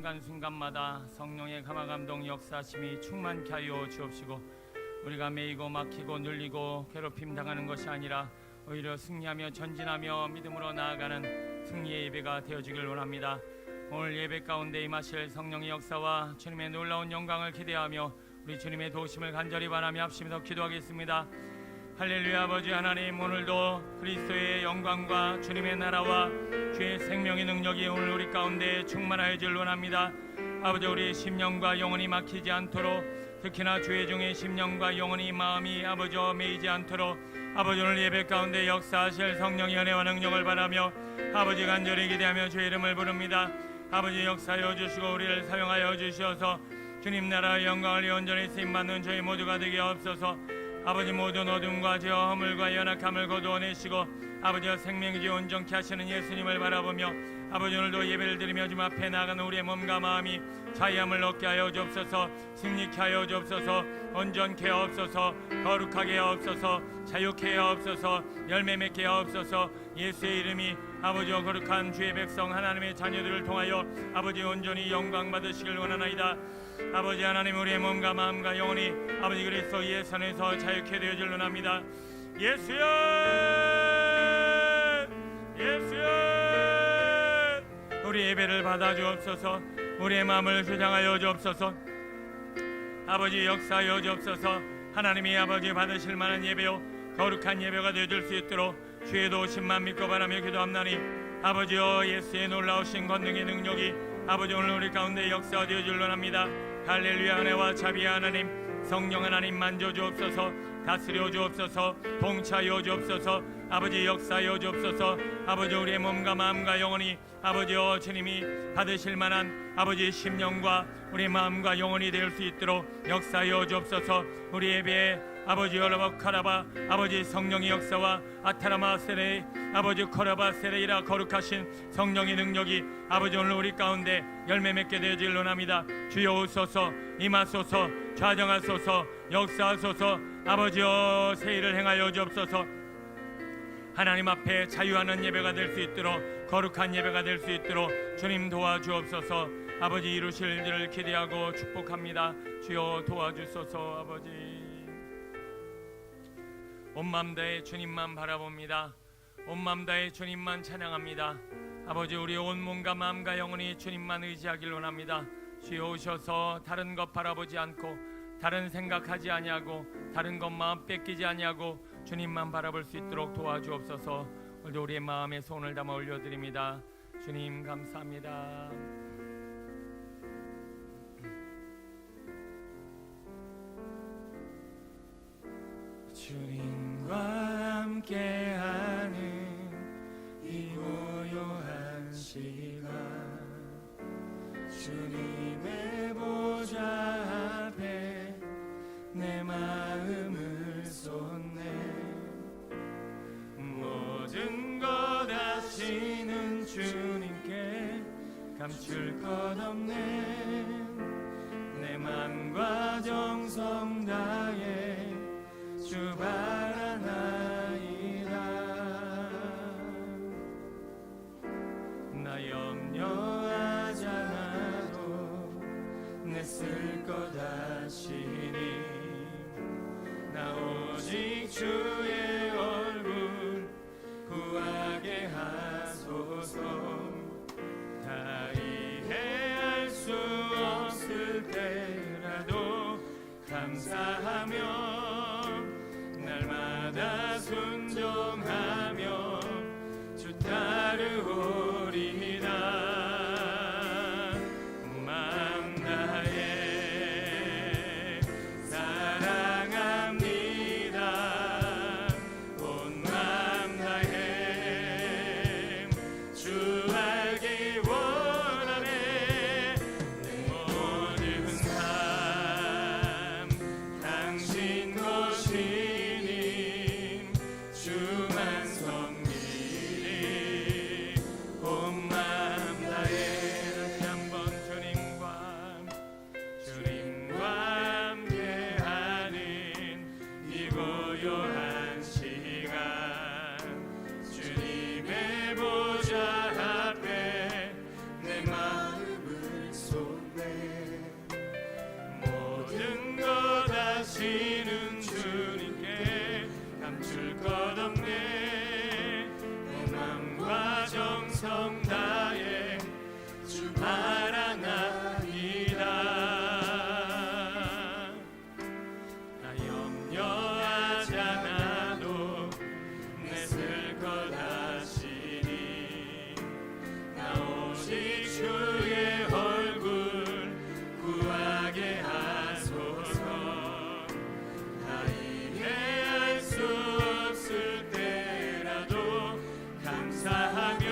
순간순간마다 성령의 감화감동 역사심이 충만케 하여 주옵시고, 우리가 매이고 막히고 눌리고 괴롭힘 당하는 것이 아니라 오히려 승리하며 전진하며 믿음으로 나아가는 승리의 예배가 되어지길 원합니다. 오늘 예배 가운데 임하실 성령의 역사와 주님의 놀라운 영광을 기대하며 우리 주님의 도우심을 간절히 바라며 합심해서 기도하겠습니다. 할렐루야. 아버지 하나님, 오늘도 그리스도의 영광과 주님의 나라와 주의 생명의 능력이 오늘 우리 가운데 충만하여 질 원합니다. 아버지, 우리 심령과 영혼이 막히지 않도록, 특히나 주의 종의 심령과 영혼이 마음이 아버지 매이지 않도록 아버지 오늘 예배 가운데 역사하실 성령의 은혜와 능력을 바라며 아버지 간절히 기대하며 주의 이름을 부릅니다. 아버지 역사하여 주시고 우리를 사용하여 주시어서 주님 나라의 영광을 온전히 쓰임받는 저희 모두가 되게 하옵소서. 아버지 모든 어둠과 죄와 허물과 연약함을 거두어내시고 아버지와 생명이지 온전케 하시는 예수님을 바라보며 아버지 오늘도 예배를 드리며 주님 앞에 나가는 우리의 몸과 마음이 자유함을 얻게 하여 주옵소서. 승리케 하여 주옵소서. 온전케 하옵소서. 거룩하게 하옵소서. 자유케 하옵소서. 열매 맺게 하옵소서. 예수의 이름이 아버지와 거룩한 주의 백성 하나님의 자녀들을 통하여 아버지 온전히 영광 받으시길 원하나이다. 아버지 하나님, 우리의 몸과 마음과 영혼이 아버지 그리스도 예수 안에서 자유케 되어질 원합니다. 예수여, 예수여, 우리 예배를 받아 주옵소서. 우리의 마음을 주장하여 주옵소서. 아버지 역사하여 주옵소서. 하나님이 아버지 받으실 만한 예배요 거룩한 예배가 되어줄 수 있도록 주의 도우심만 믿고 바라며 기도합나니, 아버지여 예수의 놀라우신 권능의 능력이 아버지 오늘 우리 가운데 역사되어 줄 원합니다. 할렐루야. 은혜와 자비의 하나님, 성령 하나님 만져 주옵소서. 다스려 주옵소서. 통치하여 주옵소서. 아버지 역사하여 주옵소서. 아버지 우리의 몸과 마음과 영혼이 아버지여 주님이 받으실 만한 아버지 심령과 우리 마음과 영혼이 될 수 있도록 역사하여 주옵소서. 우리 예배에 아버지 여러바 카라바 아버지 성령의 역사와 아타라마 세레 아버지 코라바 세레이라 거룩하신 성령의 능력이 아버지 오늘 우리 가운데 열매 맺게 되어질 원합니다. 주여 오소서. 임하소서. 좌정하소서. 역사하소서. 아버지여 새 일을 행하여 주옵소서. 하나님 앞에 자유하는 예배가 될 수 있도록, 거룩한 예배가 될 수 있도록 주님 도와주옵소서. 아버지 이루실 일을 기대하고 축복합니다. 주여 도와주소서. 아버지 온 마음 다해 주님만 바라봅니다. 온 마음 다해 주님만 찬양합니다. 아버지 우리 온 몸과 마음과 영혼이 주님만 의지하길 원합니다. 주여 오셔서 다른 것 바라보지 않고 다른 생각하지 아니하고 다른 것 마음 뺏기지 아니하고 주님만 바라볼 수 있도록 도와주옵소서. 오늘도 우리의 마음에 손을 담아 올려드립니다. 주님 감사합니다. 주님과 함께하는 이 고요한 시간, 주님의 보좌 앞에 내 마음을 쏟네. 모든 것 아시는 주님께 감출 것 없네. 내 맘과 정성 다해 주 바라나이다. 나 염려하지 않아도 내 쓸 것 아시니 나 오직 주의 얼굴 구하게 하소서. 다 이해할 수 없을 때라도 감사하며 날마다 순종하며 주 따르오리다. 마음 다해 사랑합니다. 온 마음 다해 주 알기 원하네. 내 모든 삶 당신 것이 주만 섬기리. 온 사랑합니다. 나 염려하지 않아도 내쓸 것 아시니 나 오직 주의 얼굴 구하게 하소서. 나 이해할 수 없을 때라도 감사하며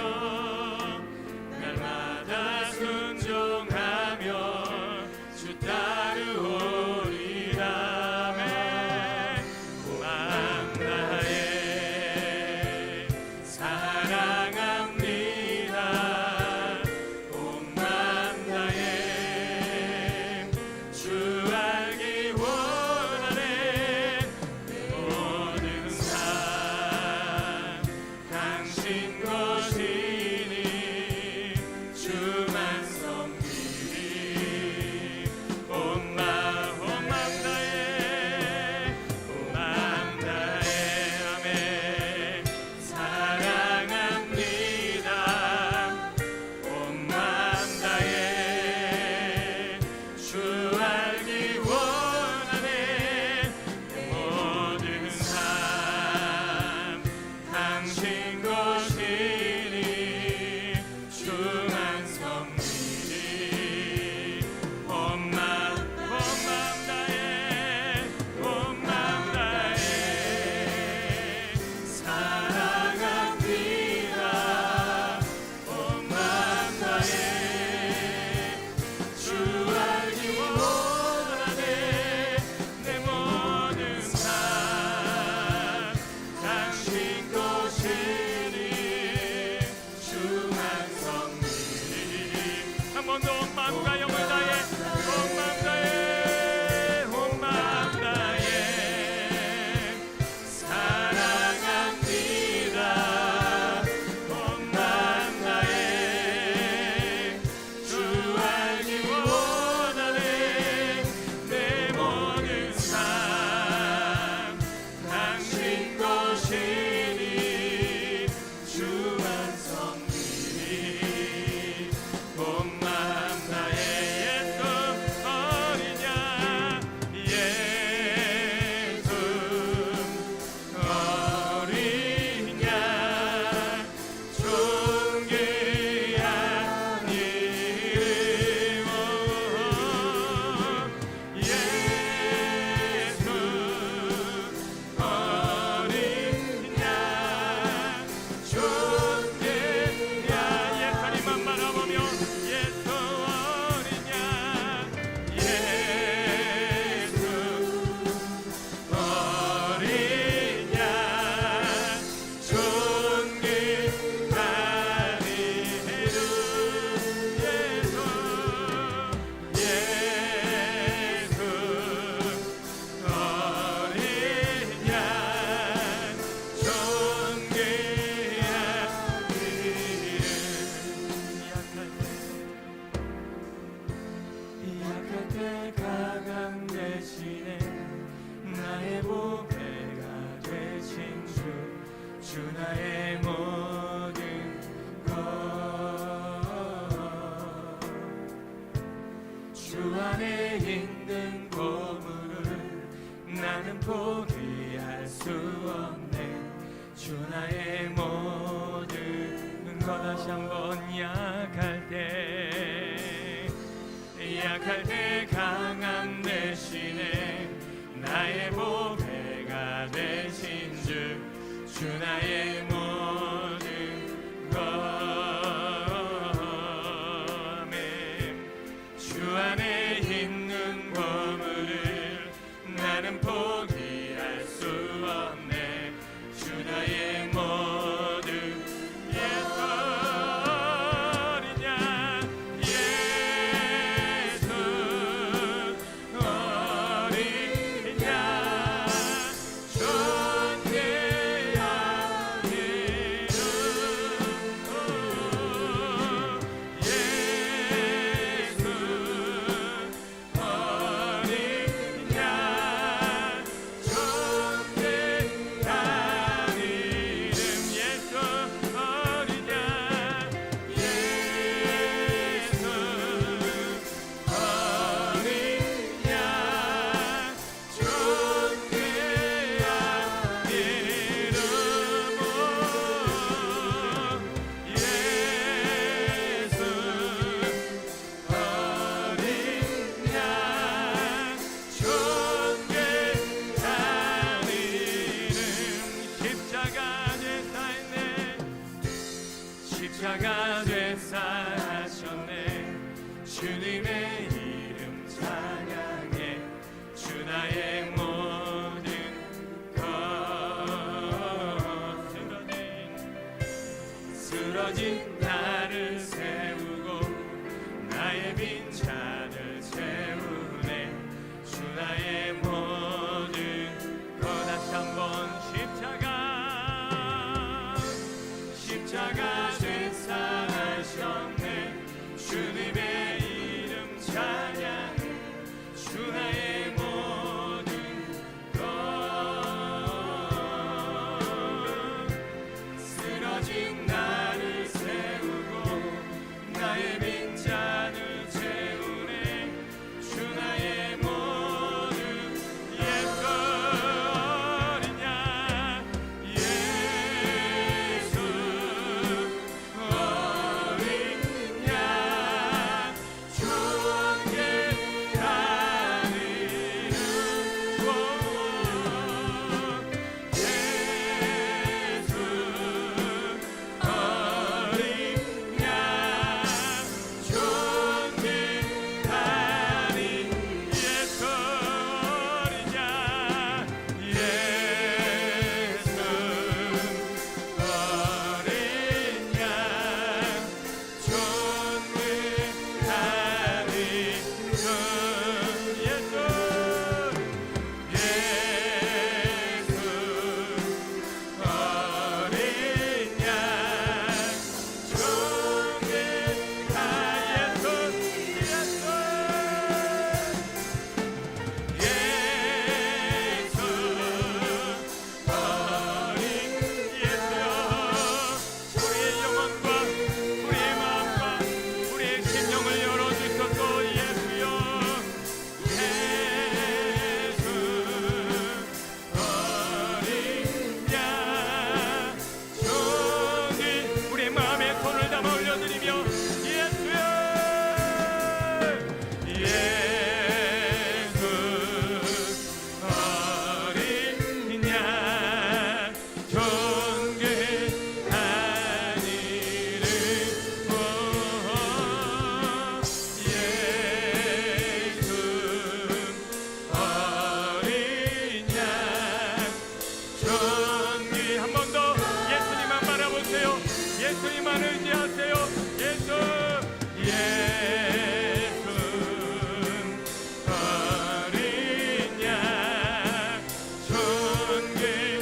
날마다 순종하며 주 따르오리라. 온 마음 다해 사랑합니다. 온 마음 다해 주 알기 원하네. 내 모든 삶 당신 것이니 주만 섬기리. 온 마음 다해 온 마음 다해 아멘. 사랑합니다. 온 마음 다해 주 알기 원하네. 내 모든 삶 당신 것이니 주만 섬기리. 온 마음 다해 온 마음 다해 사랑합니다. 온 마음 다해 주 알기 원하네. 내 모든 삶 당신 것이니 주만 섬기리. 한 번 더 온 마음과 영을 다해 온 마음 다해 온 마음 다해 사랑합니다. 온 마음 다해 주 알기 원하네. 내 모든 삶 당신 것이니 주만 섬기리. 온 마음 다해 예수 어린 양 예수 어린 양 존귀한 이름 예수 어린 양 존귀한 예수님만 바라보며 예수 어린 양 예수 어린 양 존귀한 이름 예수 어린 양 존귀한 이름. 약할 때 가강 대신에 나의 보배가 되신 주 나의 모든 것. 주 안에 있는 보물을 나는 포기할 수 없네. 주 나의 모든 것. 다시 한번 약할 때 강함 대신에 나의 보배가 되신 주 나의 모든 것. 아멘. 주 안에 있는 보물을 나는 포기할 수 없네. 주 나의 모든 예수 어린 양 예수 어린 양 존귀한 이름 주님의 이름 찬양해 주 나의 모든 것 쓰러진 나를 세우고 나의 빈잔을 채우네 주 나의 모든 것 다시 한번 십자가 죄사하셨네 주님의 이름 찬양해 주 나의 모든 것 쓰러진 나를 세우고 나의 빈잔을 채우네 주 나의 모든 옛거리냐 예수 어린 양 주께 다니는 곳 예수 어린 양 주께 다니 예수 어린 양 예수 어린 양 존귀 다니 예수 어린 양 존귀 다 예수 어린 예수여 우리의 영혼과 우리의 마음과 우리의 심령을 열어주셔서 예수여 예수 어린 양 존귀 우리의 마음에 손을 담아 올려드리며 예수여 예수 어린 양 존귀하니를 오 예수 어린 양 존귀 한 번 더 예수님만 바라보세요 예수님만 의지하세요 예수 예수 어린 양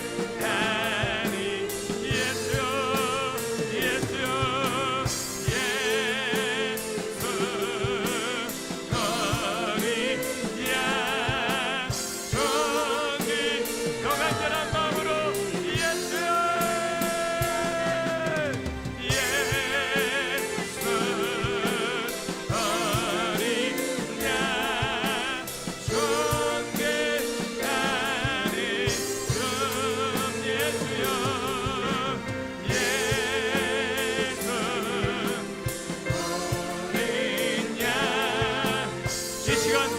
존귀하니 예수여 예수여 예수 어린 양 존귀 더 간절한 마음으로 예수여 예수 어린 양 존귀하니 좀 예수여 예수 어린 양 이 시간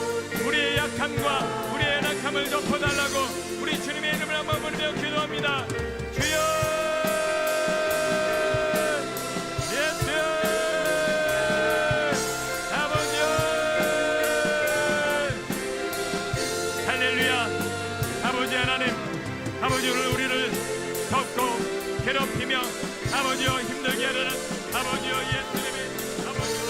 우리의 약함과 우리의 낙함을 덮어달라고 우리 주님의 이름을 한번 부르며 기도합니다 주여 예수여 아버지여 할렐루야 아버지 하나님 아버지 오늘 우리를 덮고 괴롭히며 아버지여 힘들게 하려는 아버지여 예수님의 아버지로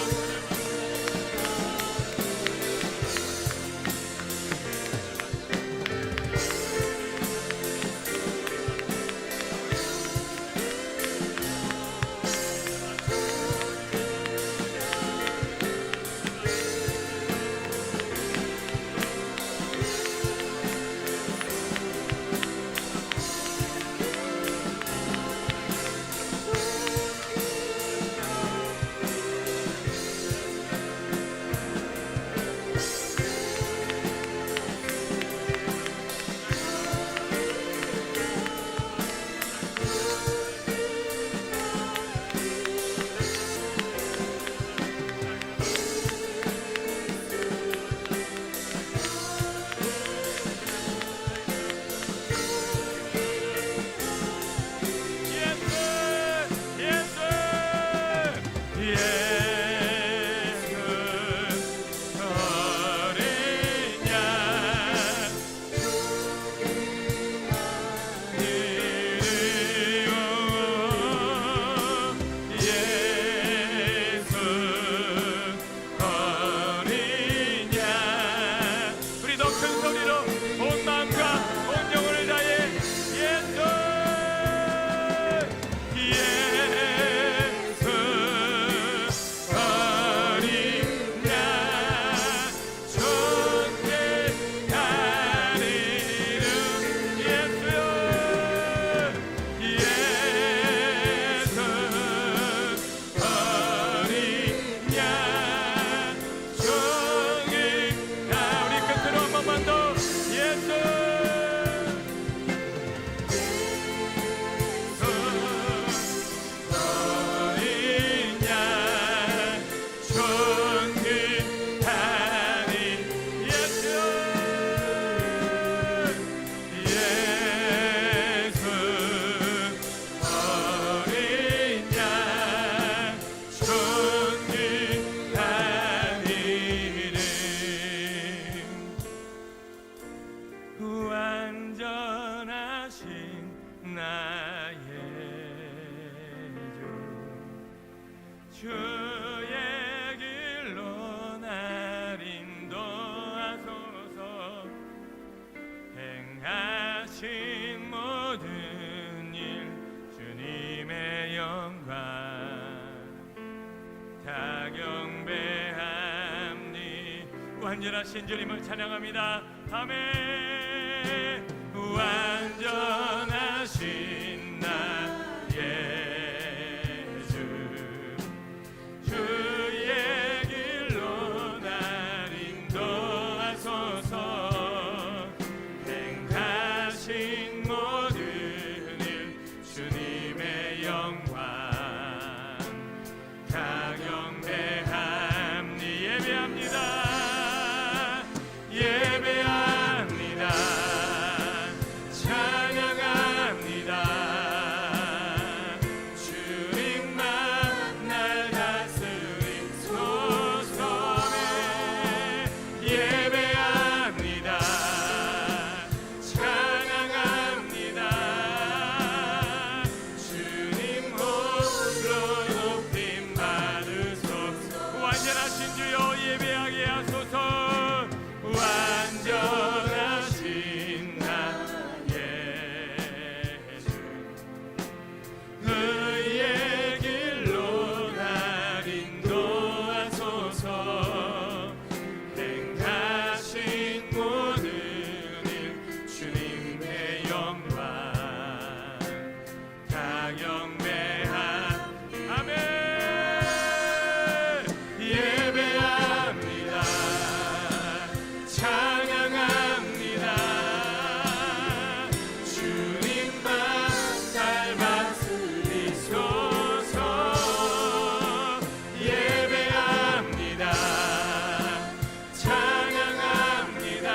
완전하신 주님을 찬양합니다. 아멘. 완전하신 나의 주, 주의 길로 날 인도하소서. 행하신 모든 일 주님의 영광 다 경배함니. 예배합니다. 예배합니다. 찬양합니다. 주님만 날 다스리소서. 예배합니다. 찬양합니다. 주님 홀로 높임 받으소서. 완전하신 주여 예배하게 하소서. 완전하신 나의 주, 의의 길로 날 인도하소서. 행하신 모든 일 주님의 영광 다 경배하. 아멘. 예배합니다. 찬양합니다. 주님만 날 다스리소서. 예배합니다. 찬양합니다.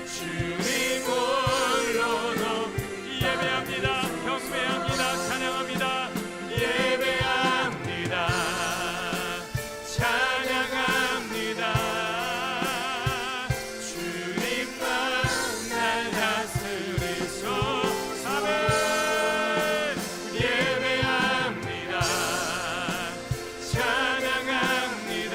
주님 홀로 높이. 예배합니다. 경배합니다. 찬양합니다. 예배합니다. 찬양합니다. 주님만 날 다스리소서. 아멘. 예배합니다. 찬양합니다.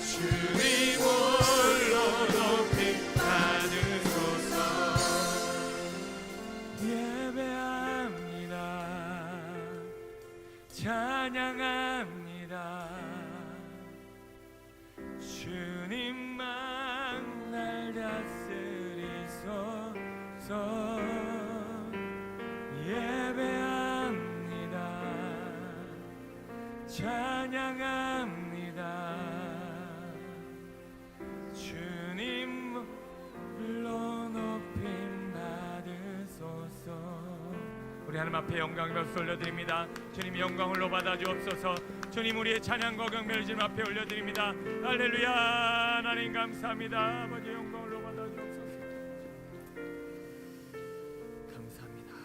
주님 홀로 높이 받으소서. 예배합니다. 찬양합니다. 주님만 날 다스리소서. 예배합니다. 찬양합니다. 주님 홀로 높임 받으소서. 우리 하나님 앞에 영광을 박수 올려드립니다. 주님 영광 홀로 받아주옵소서. 주님 우리의 찬양과 경배를 주님 앞에 올려드립니다. 할렐루야. 하나님 감사합니다. 아버지 영광 홀로 받아주옵소서. 감사합니다.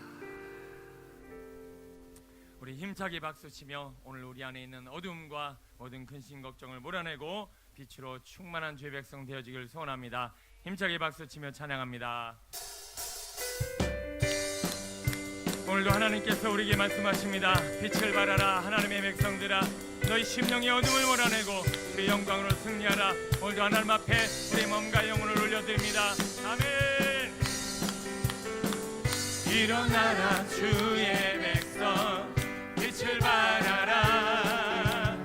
우리 힘차게 박수치며 오늘 우리 안에 있는 어둠과 모든 근심 걱정을 몰아내고 빛으로 충만한 주의 백성 되어지길 소원합니다. 힘차게 박수치며 찬양합니다. 오늘도 하나님께서 우리에게 말씀하십니다. 빛을 발하라 하나님의 백성들아, 너희 심령의 어둠을 몰아내고 그 영광으로 승리하라. 오늘도 하나님 앞에 우리 몸과 영혼을 올려드립니다. 아멘. 일어나라 주의 백성, 빛을 발하라.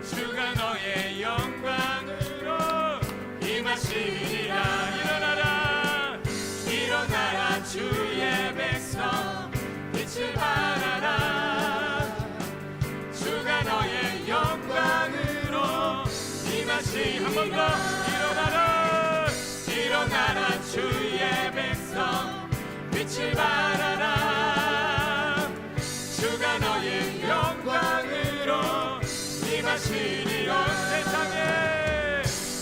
주가 너의 영광으로 임하시리라. 일어나라. 일어나라 주의 백성, 빛을 발하라. 주가 너의 영광으로 임하시. 한 번 더. 일어나라. 일어나라 주의 백성, 빛을 발하라. 주가 너의 영광으로 임하시리라.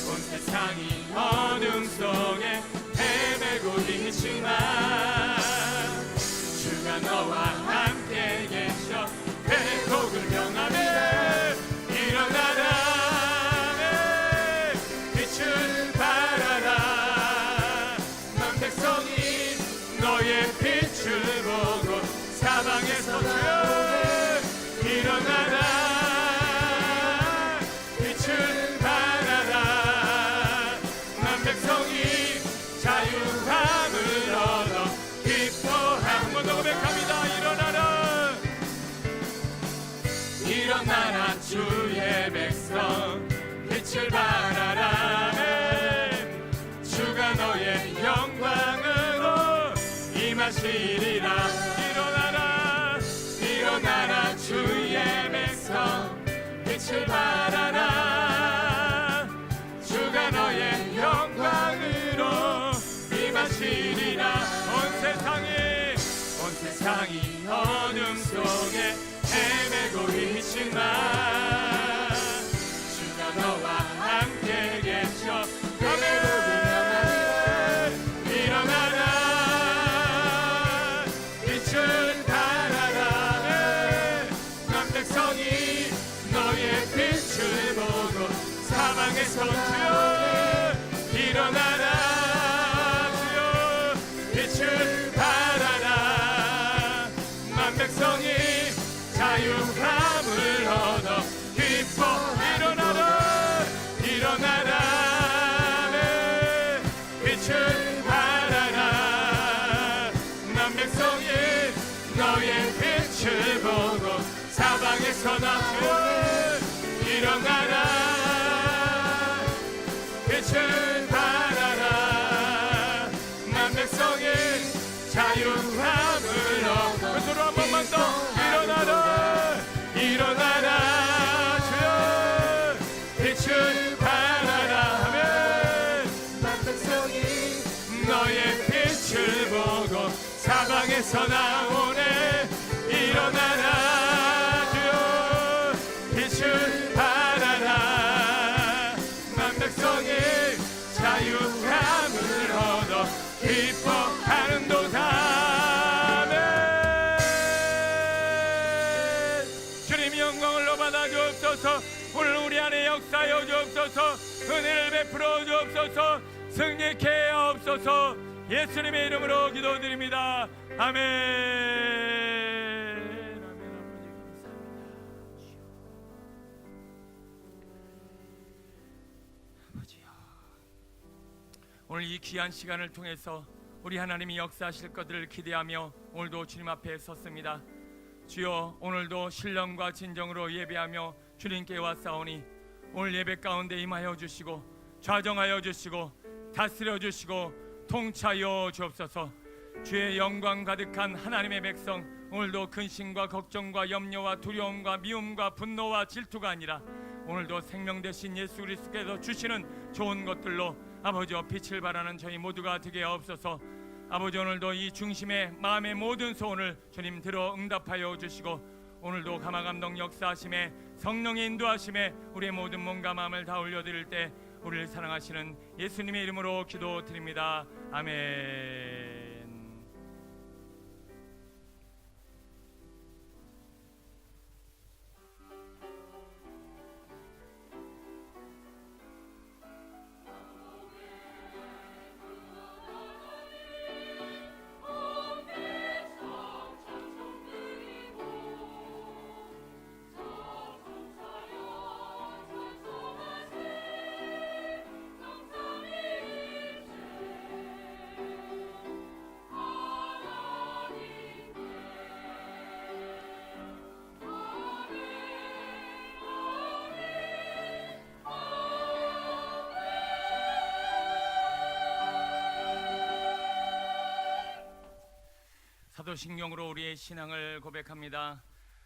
온 세상이 어둠 속에 헤매고 있지만 주가 너와 함께 계셔 회복을 명하네. 일어나라. 빛을 발하라. 넌 백성이 너의 빛을 보고 사방에서 주여 일어나라. 마. 주가 너와 함께 계셔. 아멘. 일어나라 빛을 발하라. 난 백성이 너의 빛을 보고 사방에서 주여 일어나라. 주여 빛을 발하라. 만 백성이 자유함을 얻어 기뻐. 일어나라 일어나라. 빛을 발하라. 만 백성이 너의 빛을 보고 사방에서 나주 일어나라. 빛을 발하라. 만 백성이 자유함을 얻어. 그 소리 한 번만 더. 일어나라 일어나라. 주여 빛을 발하라 하면 만 백성이 너의 빛을 보고 사방에서 나오네. 일어나라 주여 빛을 발하라. 만 백성이 자유함을 얻어 기뻐하는도다. 아멘. 주님 영광을 받아 주옵소서. 오늘 우리 안에 역사여 주옵소서. 은혜를 베풀어 주옵소서. 승리케 하옵소서. 예수님의 이름으로 기도드립니다. 아멘. 아멘. 아버지요, 오늘 이 귀한 시간을 통해서 우리 하나님이 역사하실 것들을 기대하며 오늘도 주님 앞에 섰습니다. 주여, 오늘도 신령과 진정으로 예배하며 주님께 왔사오니 오늘 예배 가운데 임하여 주시고 좌정하여 주시고 다스려 주시고 통치하여 주옵소서. 주의 영광 가득한 하나님의 백성, 오늘도 근심과 걱정과 염려와 두려움과 미움과 분노와 질투가 아니라 오늘도 생명 되신 예수 그리스도께서 주시는 좋은 것들로 아버지와 빛을 발하는 저희 모두가 되게 하옵소서. 아버지, 오늘도 이 중심의 마음의 모든 소원을 주님 들어 응답하여 주시고 오늘도 감화감동 역사하심에 성령의 인도하심에 우리의 모든 몸과 마음을 다 올려드릴 때 우리를 사랑하시는 예수님의 이름으로 기도드립니다. 아멘. 사도신경으로 우리의 신앙을 고백합니다.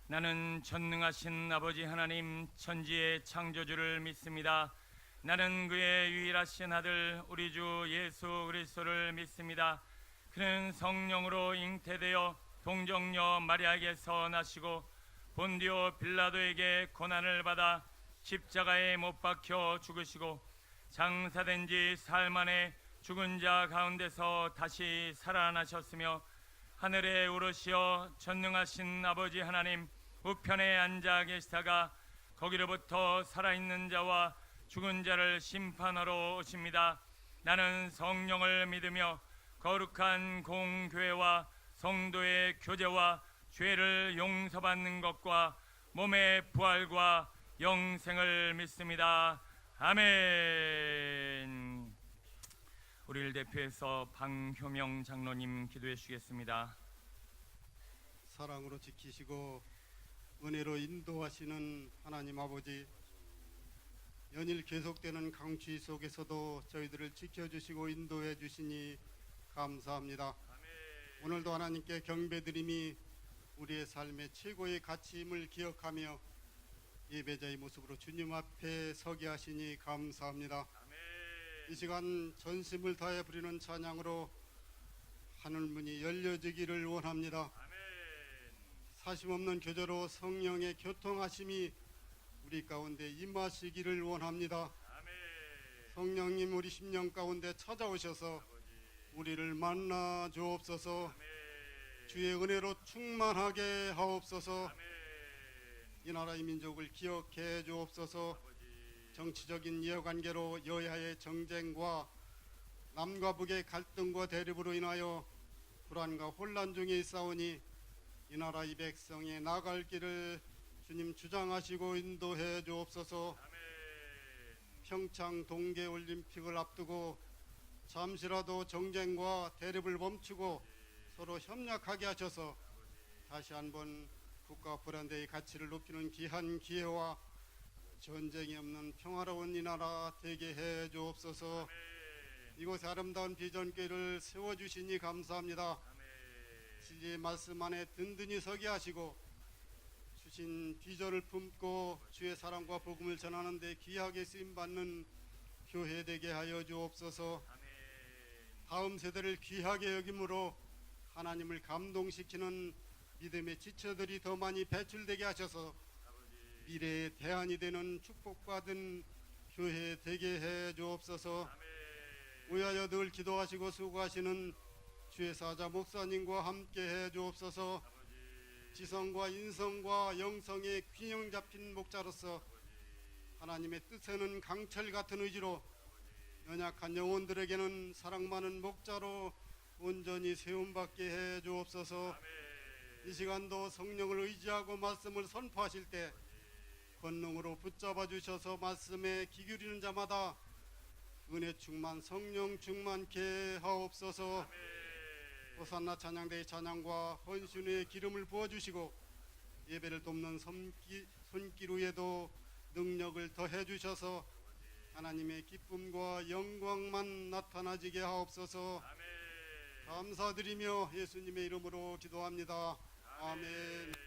나는 전능하신 아버지 하나님 천지의 창조주를 믿습니다. 나는 그의 유일하신 아들 우리 주 예수 그리스도를 믿습니다. 그는 성령으로 잉태되어 동정녀 마리아에게서 나시고 본디오 빌라도에게 고난을 받아 십자가에 못 박혀 죽으시고 장사된 지 사흘 만에 죽은 자 가운데서 다시 살아나셨으며 하늘에 오르시어 전능하신 아버지 하나님 우편에 앉아 계시다가 거기로부터 살아있는 자와 죽은 자를 심판하러 오십니다. 나는 성령을 믿으며 거룩한 공교회와 성도의 교제와 죄를 용서받는 것과 몸의 부활과 영생을 믿습니다. 아멘. 우리를 대표해서 방효명 장로님 기도해 주시겠습니다. 사랑으로 지키시고 은혜로 인도하시는 하나님 아버지, 연일 계속되는 강추위 속에서도 저희들을 지켜주시고 인도해 주시니 감사합니다. 아멘. 오늘도 하나님께 경배드림이 우리의 삶의 최고의 가치임을 기억하며 예배자의 모습으로 주님 앞에 서게 하시니 감사합니다. 이 시간 전심을 다해 부리는 찬양으로 하늘문이 열려지기를 원합니다. 사심없는 교제로 성령의 교통하심이 우리 가운데 임하시기를 원합니다. 성령님 우리 심령 가운데 찾아오셔서 우리를 만나 주옵소서. 주의 은혜로 충만하게 하옵소서. 이 나라의 민족을 기억해 주옵소서. 정치적인 이해관계로 여야의 정쟁과 남과 북의 갈등과 대립으로 인하여 불안과 혼란 중에 있사오니 이 나라 이 백성의 나갈 길을 주님 주장하시고 인도해 주옵소서. 평창 동계올림픽을 앞두고 잠시라도 정쟁과 대립을 멈추고 서로 협력하게 하셔서 다시 한번 국가 브랜드의 가치를 높이는 귀한 기회와 전쟁이 없는 평화로운 이 나라 되게 해 주옵소서. 이곳에 아름다운 비전교회를 세워주시니 감사합니다. 진리의 말씀 안에 든든히 서게 하시고 주신 비전을 품고 주의 사랑과 복음을 전하는 데 귀하게 쓰임받는 교회 되게 하여 주옵소서. 다음 세대를 귀하게 여김으로 하나님을 감동시키는 믿음의 지체들이 더 많이 배출되게 하셔서 미래의 대안이 되는 축복받은 교회 되게 해 주옵소서. 위하여 늘 기도하시고 수고하시는 주의 사자 목사님과 함께 해 주옵소서. 지성과 인성과 영성의 균형 잡힌 목자로서 하나님의 뜻에는 강철 같은 의지로 연약한 영혼들에게는 사랑 많은 목자로 온전히 세움받게 해 주옵소서. 이 시간도 성령을 의지하고 말씀을 선포하실 때 권능으로 붙잡아 주셔서 말씀에 귀 기울이는 자마다 은혜 충만 성령 충만케 하옵소서. 호산나 찬양대의 찬양과 헌신의 기름을 부어주시고 예배를 돕는 손길 위에도 능력을 더해 주셔서 하나님의 기쁨과 영광만 나타나지게 하옵소서. 감사드리며 예수님의 이름으로 기도합니다. 아멘.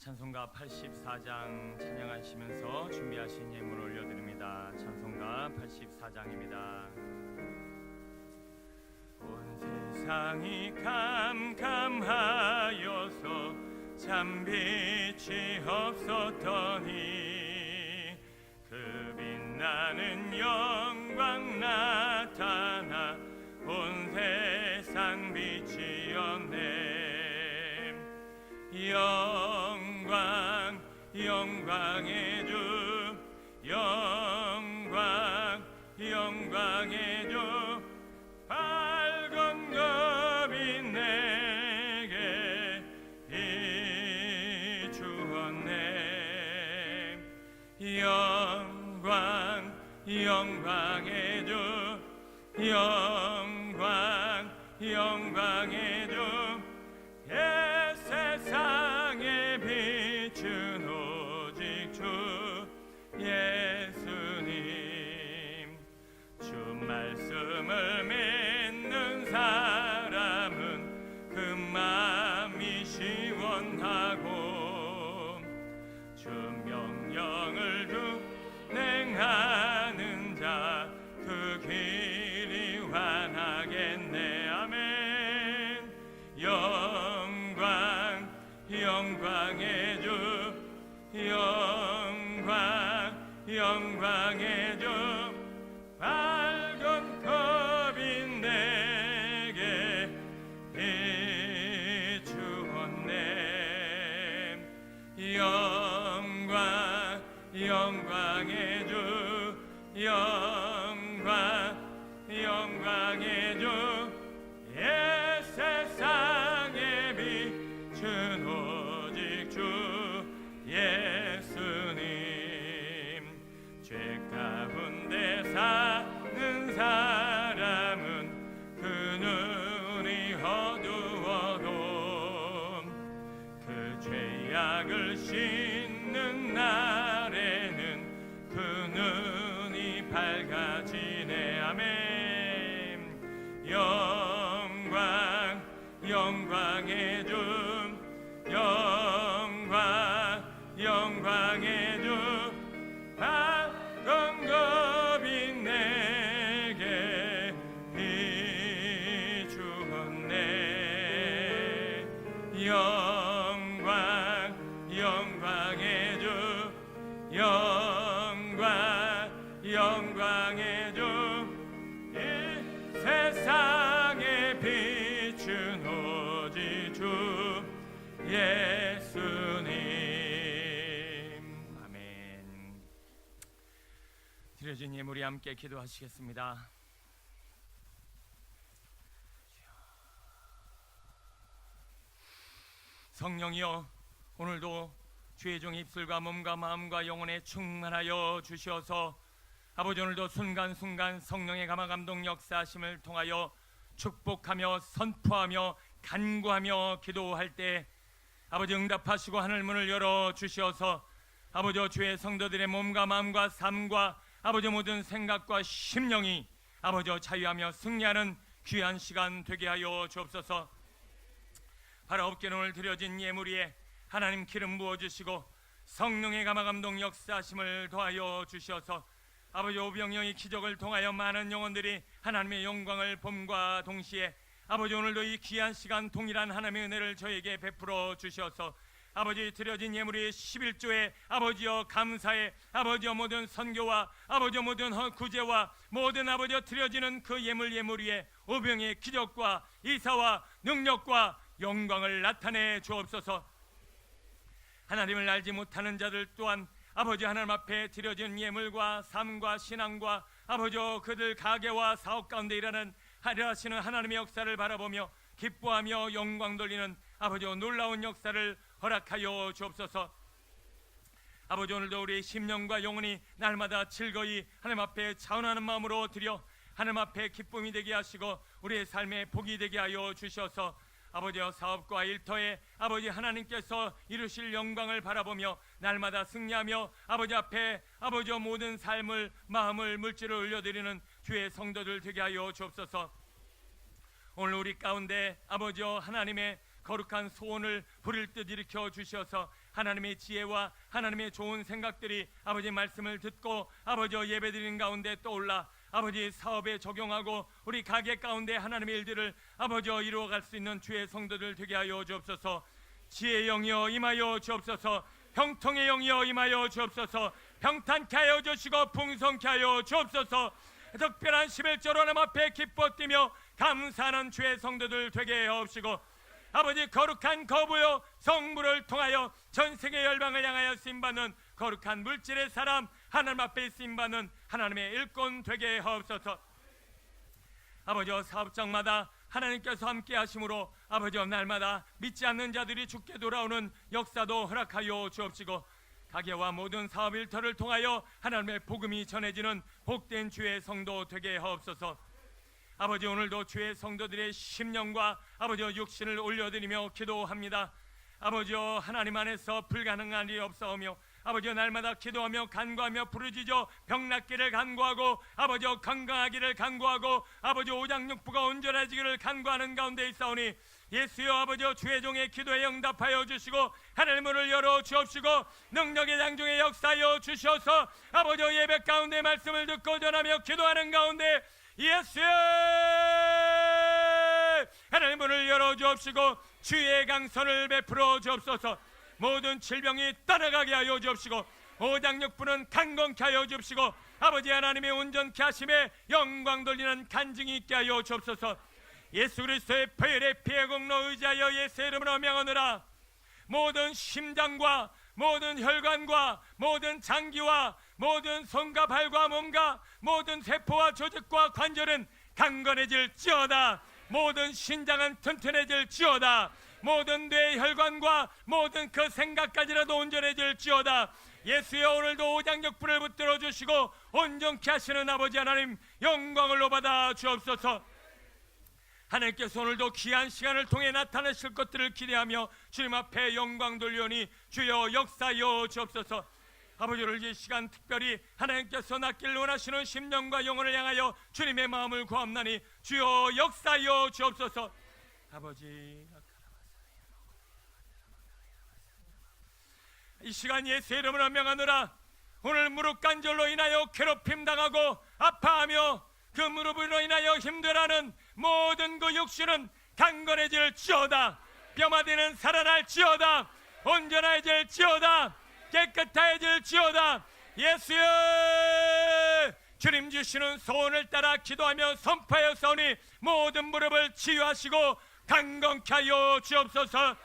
찬송가 84장 찬양하시면서 준비하신 예물 올려드립니다. 찬송가 84장입니다. 온 세상이 캄캄하여서 참 빛이 없었더니 그 빛나는 영광 나타나 온 세상 빛이었네. 영광의 주 영광의 주 밝은 검이 내게 비추었네. 영광의 주 영광의 주 세상에 비춘 오직 주 예수님. 주 말씀을 믿는 사람은 그 마음이 시원하고 주 명령을 준행하는 자 그 길이 환하겠네. 아멘. 영광의 주 영광의 주 밝은 검이 내게 비추었네. 영광의 주 영광의 주 세상에 비춘 오직 주 예수님. 죄 가운데 사는 사람은 그 눈이 어두워도 그 죄악 밝아지네. 아멘. 영광 영광의 주, 영광 영광의 주, 밝은 겁이 내게 비추었네. 영광 영광의 주, 영광 영광의 주, 이 세상에 비춘 오직 주 예수님. 아멘. 드려진 예물이 함께 기도하시겠습니다. 성령이여, 오늘도 주의 종 입술과 몸과 마음과 영혼에 충만하여 주시어서 아버지, 오늘도 순간순간 성령의 감화 감동 역사하심을 통하여 축복하며 선포하며 간구하며 기도할 때 아버지 응답하시고 하늘 문을 열어 주시어서 아버지, 주의 성도들의 몸과 마음과 삶과 아버지 모든 생각과 심령이 아버지 자유하며 승리하는 귀한 시간 되게 하여 주옵소서. 바로 없게 오늘 드려진 예물 위에 하나님 기름 부어주시고 성령의 감화 감동 역사하심을 더하여 주시어서 아버지, 오병영의 기적을 통하여 많은 영혼들이 하나님의 영광을 봄과 동시에 아버지, 오늘도 이 귀한 시간 동일한 하나님의 은혜를 저에게 베풀어 주셔서 아버지, 드려진 예물이 11조에 아버지여 감사에 아버지여 모든 선교와 아버지여 모든 구제와 모든 아버지여 드려지는 그 예물 위에 오병의 기적과 이사와 능력과 영광을 나타내 주옵소서. 하나님을 알지 못하는 자들 또한 아버지, 하나님 앞에 드려진 예물과 삶과 신앙과 아버지 그들 가게와 사업 가운데 일하는 하시는 하나님의 역사를 바라보며 기뻐하며 영광 돌리는 아버지 놀라운 역사를 허락하여 주옵소서. 아버지, 오늘도 우리 심령과 영혼이 날마다 즐거이 하나님 앞에 자원하는 마음으로 드려 하나님 앞에 기쁨이 되게 하시고 우리의 삶에 복이 되게 하여 주셔서 아버지여, 사업과 일터에 아버지 하나님께서 이루실 영광을 바라보며 날마다 승리하며 아버지 앞에 아버지여 모든 삶을 마음을 물질을 올려드리는 주의 성도들 되게 하여 주옵소서. 오늘 우리 가운데 아버지여 하나님의 거룩한 소원을 부릴 듯 일으켜 주셔서 하나님의 지혜와 하나님의 좋은 생각들이 아버지 말씀을 듣고 아버지여 예배드리는 가운데 떠올라 아버지 사업에 적용하고 우리 가게 가운데 하나님의 일들을 아버지여 이루어갈 수 있는 주의 성도들 되게 하여 주옵소서. 지혜의 영이여 임하여 주옵소서. 형통의 영이여 임하여 주옵소서. 평탄케 하여 주시고 풍성케 하여 주옵소서. 특별한 11조로 하나님 앞에 기뻐 뛰며 감사하는 주의 성도들 되게 하옵시고 아버지, 거룩한 거부요 성부를 통하여 전 세계 열방을 향하여 쓰임받는 거룩한 물질의 사람 하나님 앞에 쓰임받는 하나님의 일꾼 되게 하옵소서. 아버지여, 사업장마다 하나님께서 함께 하심으로 아버지여 날마다 믿지 않는 자들이 죽게 돌아오는 역사도 허락하여 주옵시고 가게와 모든 사업 일터를 통하여 하나님의 복음이 전해지는 복된 주의 성도 되게 하옵소서. 아버지, 오늘도 주의 성도들의 심령과 아버지여 육신을 올려드리며 기도합니다. 아버지여, 하나님 안에서 불가능한 일이 없사오며 아버지여 날마다 기도하며 간구하며 부르짖어 병낫기를 간구하고 아버지여 건강하기를 간구하고 아버지 오장육부가 온전해지기를 간구하는 가운데 있사오니 예수여 아버지여 주의 종의 기도에 응답하여 주시고 하늘 문을 열어 주옵시고 능력의 장중에 역사하여 주셔서 아버지여 예배 가운데 말씀을 듣고 전하며 기도하는 가운데 예수의 하늘 문을 열어 주옵시고 주의 강선을 베풀어 주옵소서. 모든 질병이 떠나가게 하여 주옵시고 오장육부는 강건케 하여 주옵시고 아버지 하나님의 온전케 하심에 영광 돌리는 간증이 있게 하여 주옵소서. 예수 그리스도의 보혈의 피의 공로 의지하여 예수의 이름으로 명하노라. 모든 심장과 모든 혈관과 모든 장기와 모든 손과 발과 몸과 모든 세포와 조직과 관절은 강건해질지어다. 모든 신장은 튼튼해질지어다. 모든 뇌 혈관과 모든 그 생각까지라도 온전해질지어다. 예수여, 오늘도 오장육부를 붙들어 주시고 온전케 하시는 아버지 하나님 영광을 받아 주옵소서. 하나님께서 오늘도 귀한 시간을 통해 나타내실 것들을 기대하며 주님 앞에 영광 돌려니 주여 역사하여 주옵소서. 아버지 오늘 이 시간 특별히 하나님께서 낫기를 원하시는 심령과 영혼을 향하여 주님의 마음을 구합나니 주여 역사하여 주옵소서. 아버지 이 시간 예수의 이름으로 명하노라. 오늘 무릎 관절로 인하여 괴롭힘 당하고 아파하며 그 무릎으로 인하여 힘들어하는 모든 그 육신은 강건해질지어다. 뼈마디는 살아날지어다. 온전해질지어다. 깨끗해질지어다. 예수여 주님 주시는 소원을 따라 기도하며 선포하였사오니 모든 무릎을 치유하시고 강건케 하여 주옵소서.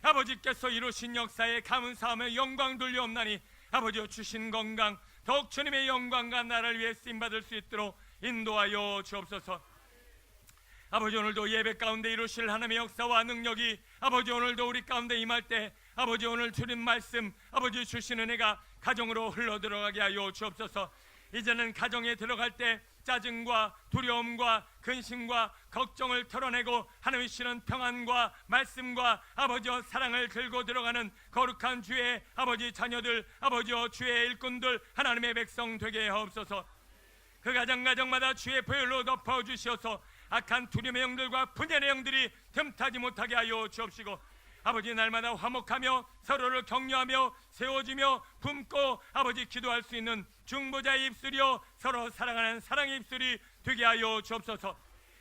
아버지께서 이루신 역사에 감사하며 영광 돌려옵나니 아버지여 주신 건강 더욱 주님의 영광과 나를 위해 쓰임받을 수 있도록 인도하여 주옵소서. 아버지 오늘도 예배 가운데 이루실 하나님의 역사와 능력이 아버지 오늘도 우리 가운데 임할 때 아버지 오늘 주님 말씀 아버지 주신 은혜가 가정으로 흘러들어가게 하여 주옵소서. 이제는 가정에 들어갈 때 짜증과 두려움과 근심과 걱정을 털어내고 하나님이 주시는 평안과 말씀과 아버지와 사랑을 들고 들어가는 거룩한 주의 아버지 자녀들 아버지와 주의 일꾼들 하나님의 백성 되게 하옵소서. 그 가정마다 주의 보혈로 덮어주시어서 악한 두려움의 영들과 분열의 영들이 틈타지 못하게 하여 주옵시고 아버지 날마다 화목하며 서로를 격려하며 세워주며 품고 아버지 기도할 수 있는 중보자의 입술이요 서로 사랑하는 사랑의 입술이 되게 하여 주옵소서.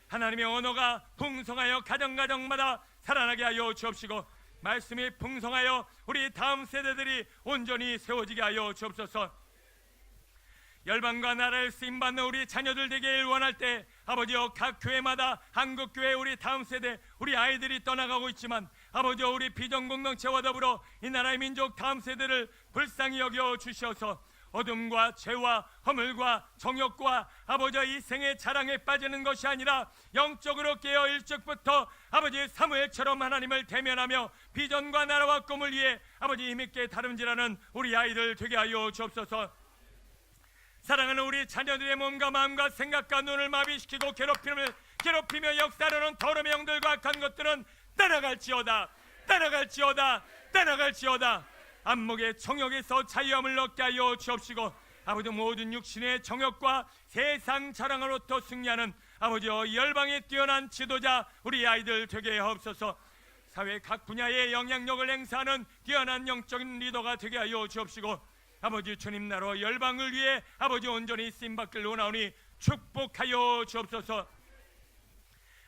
하나님의 언어가 풍성하여 가정마다 살아나게 하여 주옵시고 말씀이 풍성하여 우리 다음 세대들이 온전히 세워지게 하여 주옵소서. 열방과 나라를 쓰임받는 우리 자녀들 되길 원할 때 아버지여 각 교회마다 한국교회 우리 다음 세대 우리 아이들이 떠나가고 있지만 아버지여 우리 비전공동체와 더불어 이 나라의 민족 다음 세대를 불쌍히 여겨 주시어서 어둠과 죄와 허물과 정욕과 아버지여 이 생의 자랑에 빠지는 것이 아니라 영적으로 깨어 일찍부터 아버지 사무엘처럼 하나님을 대면하며 비전과 나라와 꿈을 위해 아버지 힘있게 다름질하는 우리 아이들 되게 하여 주옵소서. 사랑하는 우리 자녀들의 몸과 마음과 생각과 눈을 마비시키고 괴롭히며 역사하는 더러운 영들과 악한 것들은 떠나갈지어다. 안목의 정욕에서 자유함을 얻게 하여 주옵시고 아버지 모든 육신의 정욕과 세상 자랑으로부터 승리하는 아버지여 열방에 뛰어난 지도자 우리 아이들 되게 하옵소서. 사회 각 분야의 영향력을 행사하는 뛰어난 영적인 리더가 되게 하여 주옵시고 아버지 주님 나라 열방을 위해 아버지 온전히 쓰임받기를 원하오니 축복하여 주옵소서.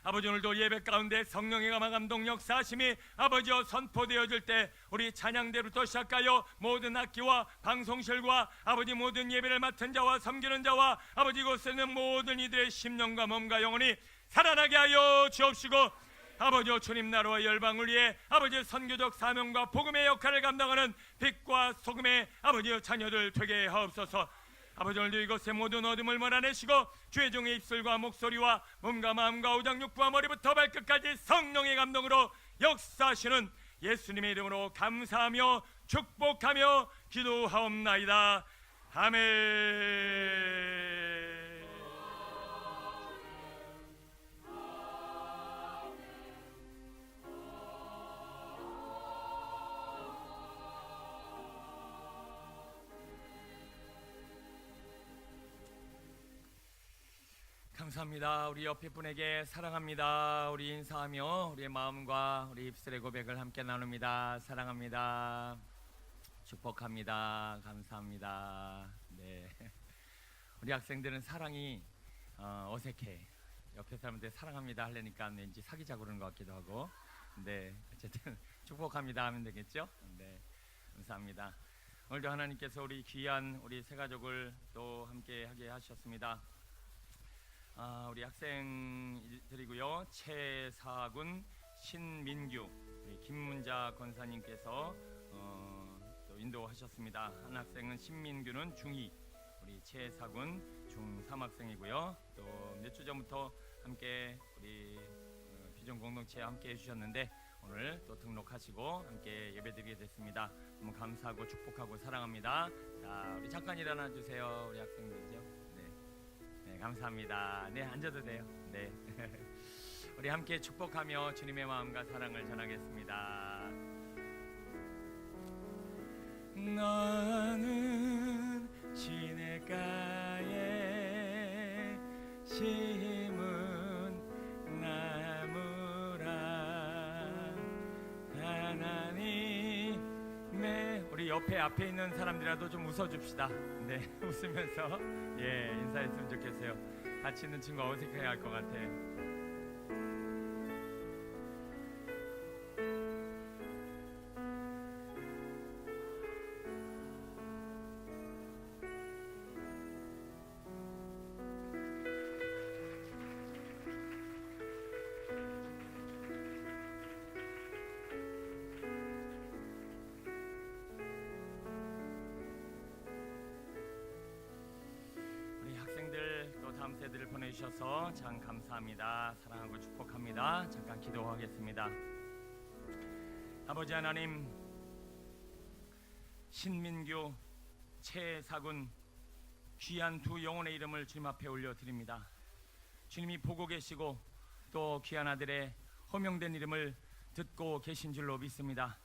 아버지 오늘도 예배 가운데 성령의 감동 역사하심이 아버지여 선포되어질 때 우리 찬양대로부터 시작하여 모든 악기와 방송실과 아버지 모든 예배를 맡은 자와 섬기는 자와 아버지 이곳에 있는 모든 이들의 심령과 몸과 영혼이 살아나게 하여 주옵시고 아버지여 주님 나라와 열방을 위해 아버지의 선교적 사명과 복음의 역할을 감당하는 빛과 소금의 아버지의 자녀들 되게 하옵소서. 아버지 오늘도 이곳의 모든 어둠을 몰아내시고 주의 종의 입술과 목소리와 몸과 마음과 오장육부와 머리부터 발끝까지 성령의 감동으로 역사하시는 예수님의 이름으로 감사하며 축복하며 기도하옵나이다. 아멘. 감사합니다. 우리 옆에 분에게 사랑합니다 우리 인사하며 우리의 마음과 우리 입술의 고백을 함께 나눕니다. 사랑합니다. 축복합니다. 감사합니다. 네. 우리 학생들은 사랑이 어색해. 옆에 사람들 사랑합니다 하려니까 왠지 사귀자고 그러는 것 같기도 하고. 네, 어쨌든 축복합니다 하면 되겠죠. 네, 감사합니다. 오늘도 하나님께서 우리 귀한 우리 세 가족을 또 함께 하게 하셨습니다. 우리 학생들이고요. 최사군, 신민규, 김문자 권사님께서 또 인도하셨습니다. 한 학생은 신민규는 중2, 우리 최사군 중3 학생이고요. 또 몇 주 전부터 함께 우리 비전 공동체에 함께 해주셨는데 오늘 또 등록하시고 함께 예배드리게 됐습니다. 너무 감사하고 축복하고 사랑합니다. 자, 우리 잠깐 일어나 주세요. 우리 학생들이죠. 네, 감사합니다. 네, 앉아도 돼요. 네. 우리 함께 축복하며 주님의 마음과 사랑을 전하겠습니다. 너는 시냇가에 심은 나무라. 하나님의, 우리 옆에 앞에 있는 사람들이라도 좀 웃어줍시다. 네, 웃으면서 인사했으면 좋겠어요. 같이 있는 친구가 어색해야 할 것 같아. 다음 세대를 보내주셔서 참 감사합니다. 사랑하고 축복합니다. 잠깐 기도하겠습니다. 아버지 하나님, 신민규, 최사군 귀한 두 영혼의 이름을 주님 앞에 올려드립니다. 주님이 보고 계시고 또 귀한 아들의 호명된 이름을 듣고 계신 줄로 믿습니다.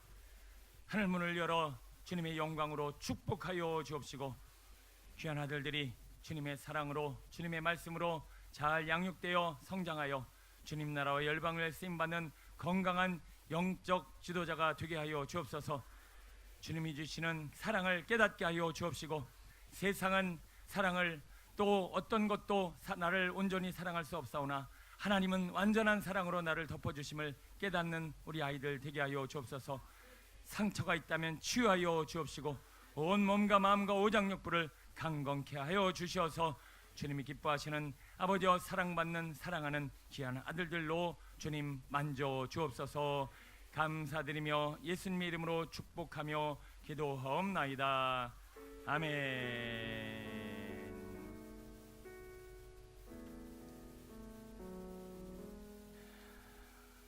하늘문을 열어 주님의 영광으로 축복하여 주옵시고, 귀한 아들들이 주님의 사랑으로 주님의 말씀으로 잘 양육되어 성장하여 주님 나라와 열방을 쓰임받는 건강한 영적 지도자가 되게 하여 주옵소서. 주님이 주시는 사랑을 깨닫게 하여 주옵시고, 세상은 사랑을 또 어떤 것도 나를 온전히 사랑할 수 없사오나 하나님은 완전한 사랑으로 나를 덮어주심을 깨닫는 우리 아이들 되게 하여 주옵소서. 상처가 있다면 치유하여 주옵시고, 온 몸과 마음과 오장육부를 강건케 하여 주시어서 주님이 기뻐하시는 아버지와 사랑받는 사랑하는 귀한 아들들로 주님 만져 주옵소서. 감사드리며 예수님의 이름으로 축복하며 기도하옵나이다. 아멘.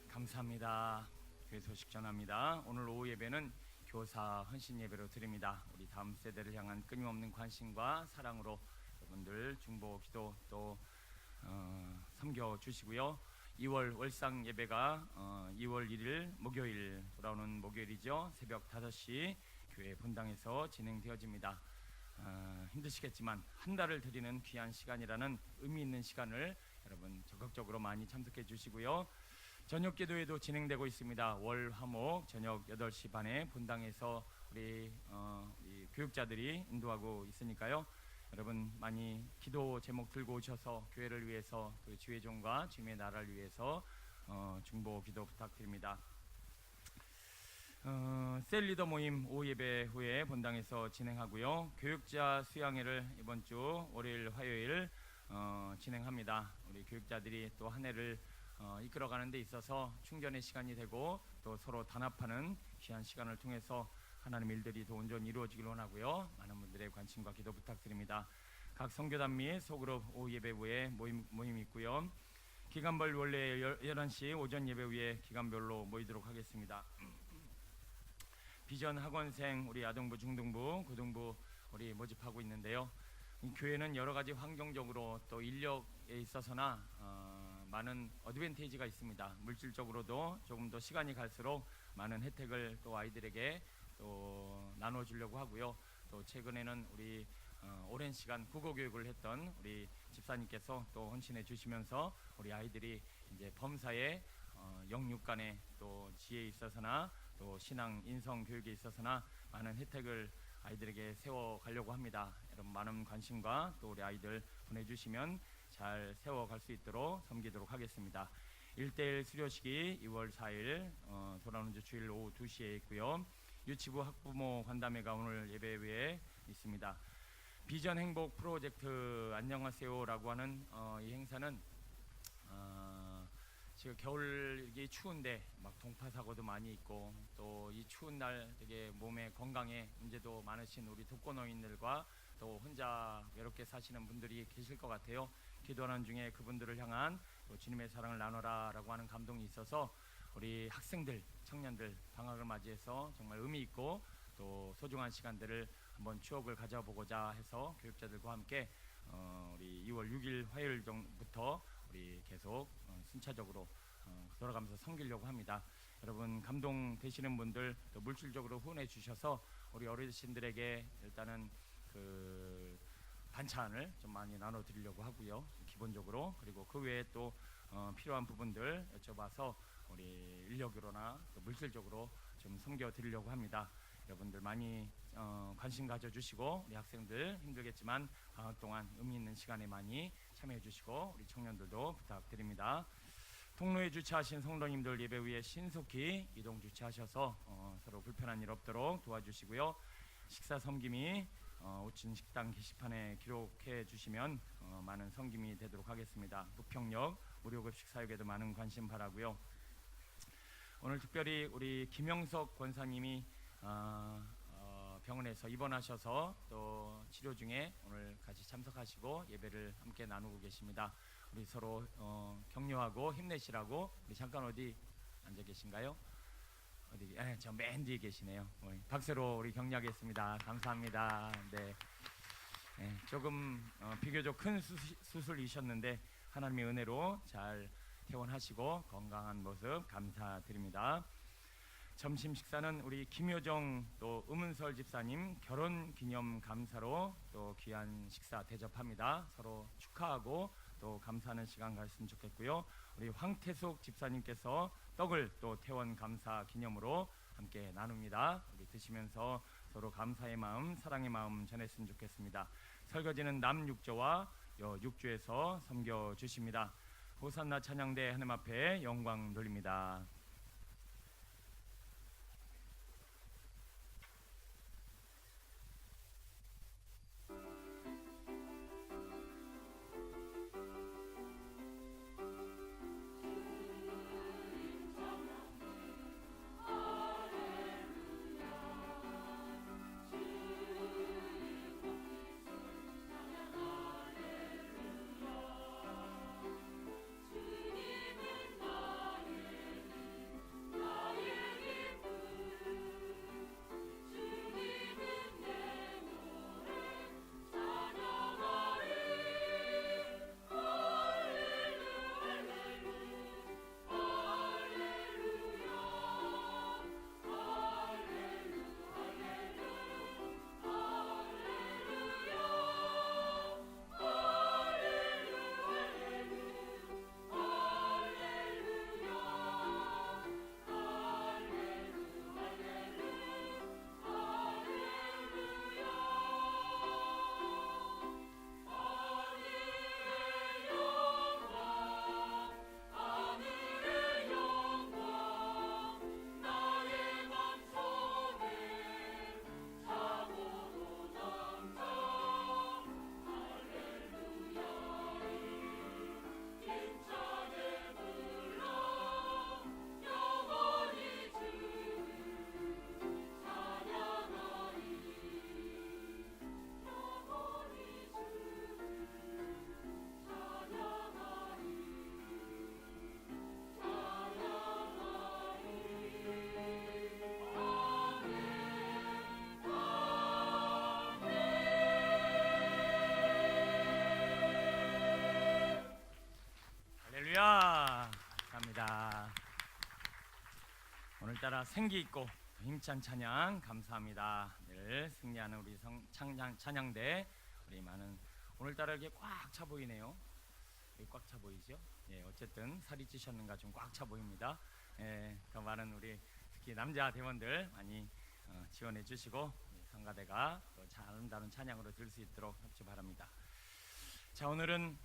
감사합니다. 교회 소식 전합니다. 오늘 오후 예배는 교사 헌신 예배로 드립니다. 우리 다음 세대를 향한 끊임없는 관심과 사랑으로 여러분들 중보 기도 또 섬겨 주시고요. 2월 월상 예배가 2월 1일 목요일, 돌아오는 목요일이죠. 새벽 5시 교회 본당에서 진행되어집니다. 힘드시겠지만 한 달을 드리는 귀한 시간이라는 의미 있는 시간을 여러분 적극적으로 많이 참석해 주시고요. 저녁 기도회도 진행되고 있습니다. 월 화목 저녁 8시 반에 본당에서 우리 교육자들이 인도하고 있으니까요. 여러분 많이 기도 제목 들고 오셔서 교회를 위해서, 그 지회종과 주님의 나라를 위해서 중보 기도 부탁드립니다. 셀리더 모임 오후 예배 후에 본당에서 진행하고요. 교육자 수양회를 이번 주 월요일 화요일 진행합니다. 우리 교육자들이 또 한 해를 이끌어가는 데 있어서 충전의 시간이 되고 또 서로 단합하는 귀한 시간을 통해서 하나님 일들이 더 온전히 이루어지길 원하고요. 많은 분들의 관심과 기도 부탁드립니다. 각 선교단 및 소그룹 오후 예배 후에 모임 있고요. 기간별 원래 11시 오전 예배 후에 기간별로 모이도록 하겠습니다. 비전 학원생 우리 아동부, 중등부, 고등부 우리 모집하고 있는데요. 교회는 여러 가지 환경적으로 또 인력에 있어서나 많은 어드밴티지가 있습니다. 물질적으로도 조금 더 시간이 갈수록 많은 혜택을 또 아이들에게 또 나눠주려고 하고요. 또 최근에는 우리 오랜 시간 국어 교육을 했던 우리 집사님께서 또 헌신해 주시면서 우리 아이들이 이제 범사에 영육간에 또 지혜에 있어서나 또 신앙 인성 교육에 있어서나 많은 혜택을 아이들에게 세워가려고 합니다. 여러분 많은 관심과 또 우리 아이들 보내주시면 잘 세워갈 수 있도록 섬기도록 하겠습니다. 1대1 수료식이 2월 4일 돌아오는 주 주일 오후 2시에 있고요. 유치부 학부모 간담회가 오늘 예배 외에 있습니다. 비전 행복 프로젝트 안녕하세요라고 하는 이 행사는 지금 겨울이 추운데 막 동파 사고도 많이 있고 또 이 추운 날 되게 몸에 건강에 문제도 많으신 우리 독거노인들과 또 혼자 외롭게 사시는 분들이 계실 것 같아요. 기도하는 중에 그분들을 향한 주님의 사랑을 나눠라라고 하는 감동이 있어서 우리 학생들, 청년들 방학을 맞이해서 정말 의미 있고 또 소중한 시간들을 한번 추억을 가져보고자 해서 교육자들과 함께 우리 2월 6일 화요일부터 우리 계속 순차적으로 돌아가면서 섬기려고 합니다. 여러분 감동되시는 분들 또 물질적으로 후원해 주셔서 우리 어르신들에게 일단은 그 반찬을 좀 많이 나눠드리려고 하고요. 기본적으로. 그리고 그 외에 또 필요한 부분들 여쭤봐서 우리 인력으로나 또 물질적으로 좀 섬겨드리려고 합니다. 여러분들 많이 관심 가져주시고 우리 학생들 힘들겠지만 방학 동안 의미 있는 시간에 많이 참여해주시고 우리 청년들도 부탁드립니다. 통로에 주차하신 성도님들 예배 후에 신속히 이동 주차하셔서 서로 불편한 일 없도록 도와주시고요. 식사 섬김이 오친 식당 게시판에 기록해 주시면 많은 섬김이 되도록 하겠습니다. 부평역 무료급식 사역에도 많은 관심 바라고요. 오늘 특별히 우리 김영석 권사님이 병원에서 입원하셔서 또 치료 중에 오늘 같이 참석하시고 예배를 함께 나누고 계십니다. 우리 서로 격려하고 힘내시라고. 우리 잠깐 어디 앉아 계신가요? 어디? 저 맨 뒤에 계시네요. 박수로 우리 격려하겠습니다. 감사합니다. 네, 조금 비교적 큰 수술이셨는데 하나님의 은혜로 잘 퇴원하시고 건강한 모습 감사드립니다. 점심 식사는 우리 김효정 또 음은설 집사님 결혼 기념 감사로 또 귀한 식사 대접합니다. 서로 축하하고 또 감사하는 시간 가졌으면 좋겠고요. 우리 황태숙 집사님께서 떡을 또 퇴원 감사 기념으로 함께 나눕니다. 우리 드시면서 서로 감사의 마음, 사랑의 마음 전했으면 좋겠습니다. 설거지는 남육조와 육조에서 섬겨 주십니다. 호산나 찬양대 하나님 앞에 영광 돌립니다. 할렐루야. 감사합니다. 오늘따라 생기 있고 힘찬 찬양 감사합니다. 늘 승리하는 우리 찬양대 우리 많은 오늘따라 이렇게 꽉 차 보이네요. 꽉 차 보이죠? 예, 어쨌든 살이 찌셨는가 좀 꽉 차 보입니다. 예, 그 많은 우리 특히 남자 대원들 많이 지원해 주시고 성가대가 또 아름다운 찬양으로 들 수 있도록 협조 바랍니다. 자, 오늘은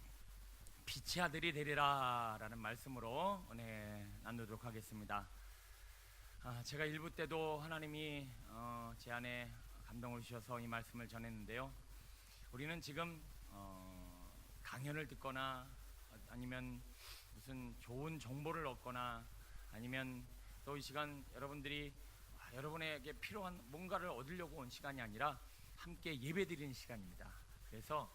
빛의 아들이 되리라 라는 말씀으로 은혜 나누도록 하겠습니다. 제가 일부 때도 하나님이 제 안에 감동을 주셔서 이 말씀을 전했는데요. 우리는 지금 강연을 듣거나 아니면 무슨 좋은 정보를 얻거나 아니면 또 이 시간 여러분들이 여러분에게 필요한 뭔가를 얻으려고 온 시간이 아니라 함께 예배드리는 시간입니다. 그래서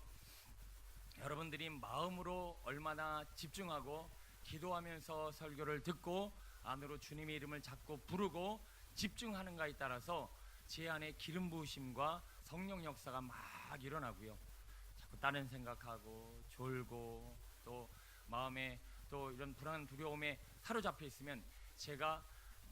여러분들이 마음으로 얼마나 집중하고 기도하면서 설교를 듣고 안으로 주님의 이름을 자꾸 부르고 집중하는가에 따라서 제 안에 기름 부으심과 성령 역사가 막 일어나고요. 자꾸 다른 생각하고 졸고 또 마음에 또 이런 불안 두려움에 사로잡혀 있으면 제가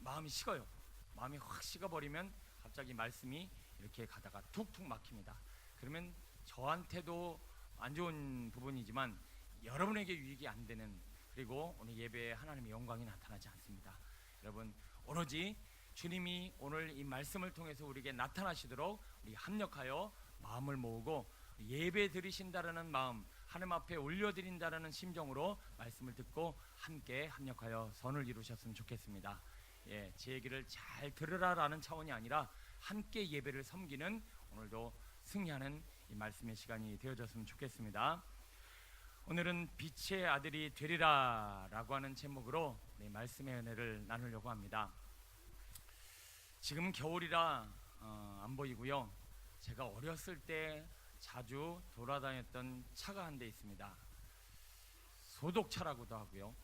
마음이 식어요. 마음이 확 식어버리면 갑자기 말씀이 이렇게 가다가 툭툭 막힙니다. 그러면 저한테도 안 좋은 부분이지만 여러분에게 유익이 안 되는, 그리고 오늘 예배에 하나님의 영광이 나타나지 않습니다. 여러분, 오로지 주님이 오늘 이 말씀을 통해서 우리에게 나타나시도록 우리 합력하여 마음을 모으고 예배 드리신다라는 마음, 하나님 앞에 올려드린다라는 심정으로 말씀을 듣고 함께 합력하여 선을 이루셨으면 좋겠습니다. 예, 제 얘기를 잘 들으라라는 차원이 아니라 함께 예배를 섬기는, 오늘도 승리하는 이 말씀의 시간이 되어졌으면 좋겠습니다. 오늘은 빛의 아들이 되리라 라고 하는 제목으로 말씀의 은혜를 나누려고 합니다. 지금 겨울이라 안 보이고요. 제가 어렸을 때 자주 돌아다녔던 차가 한 대 있습니다. 소독차라고도 하고요,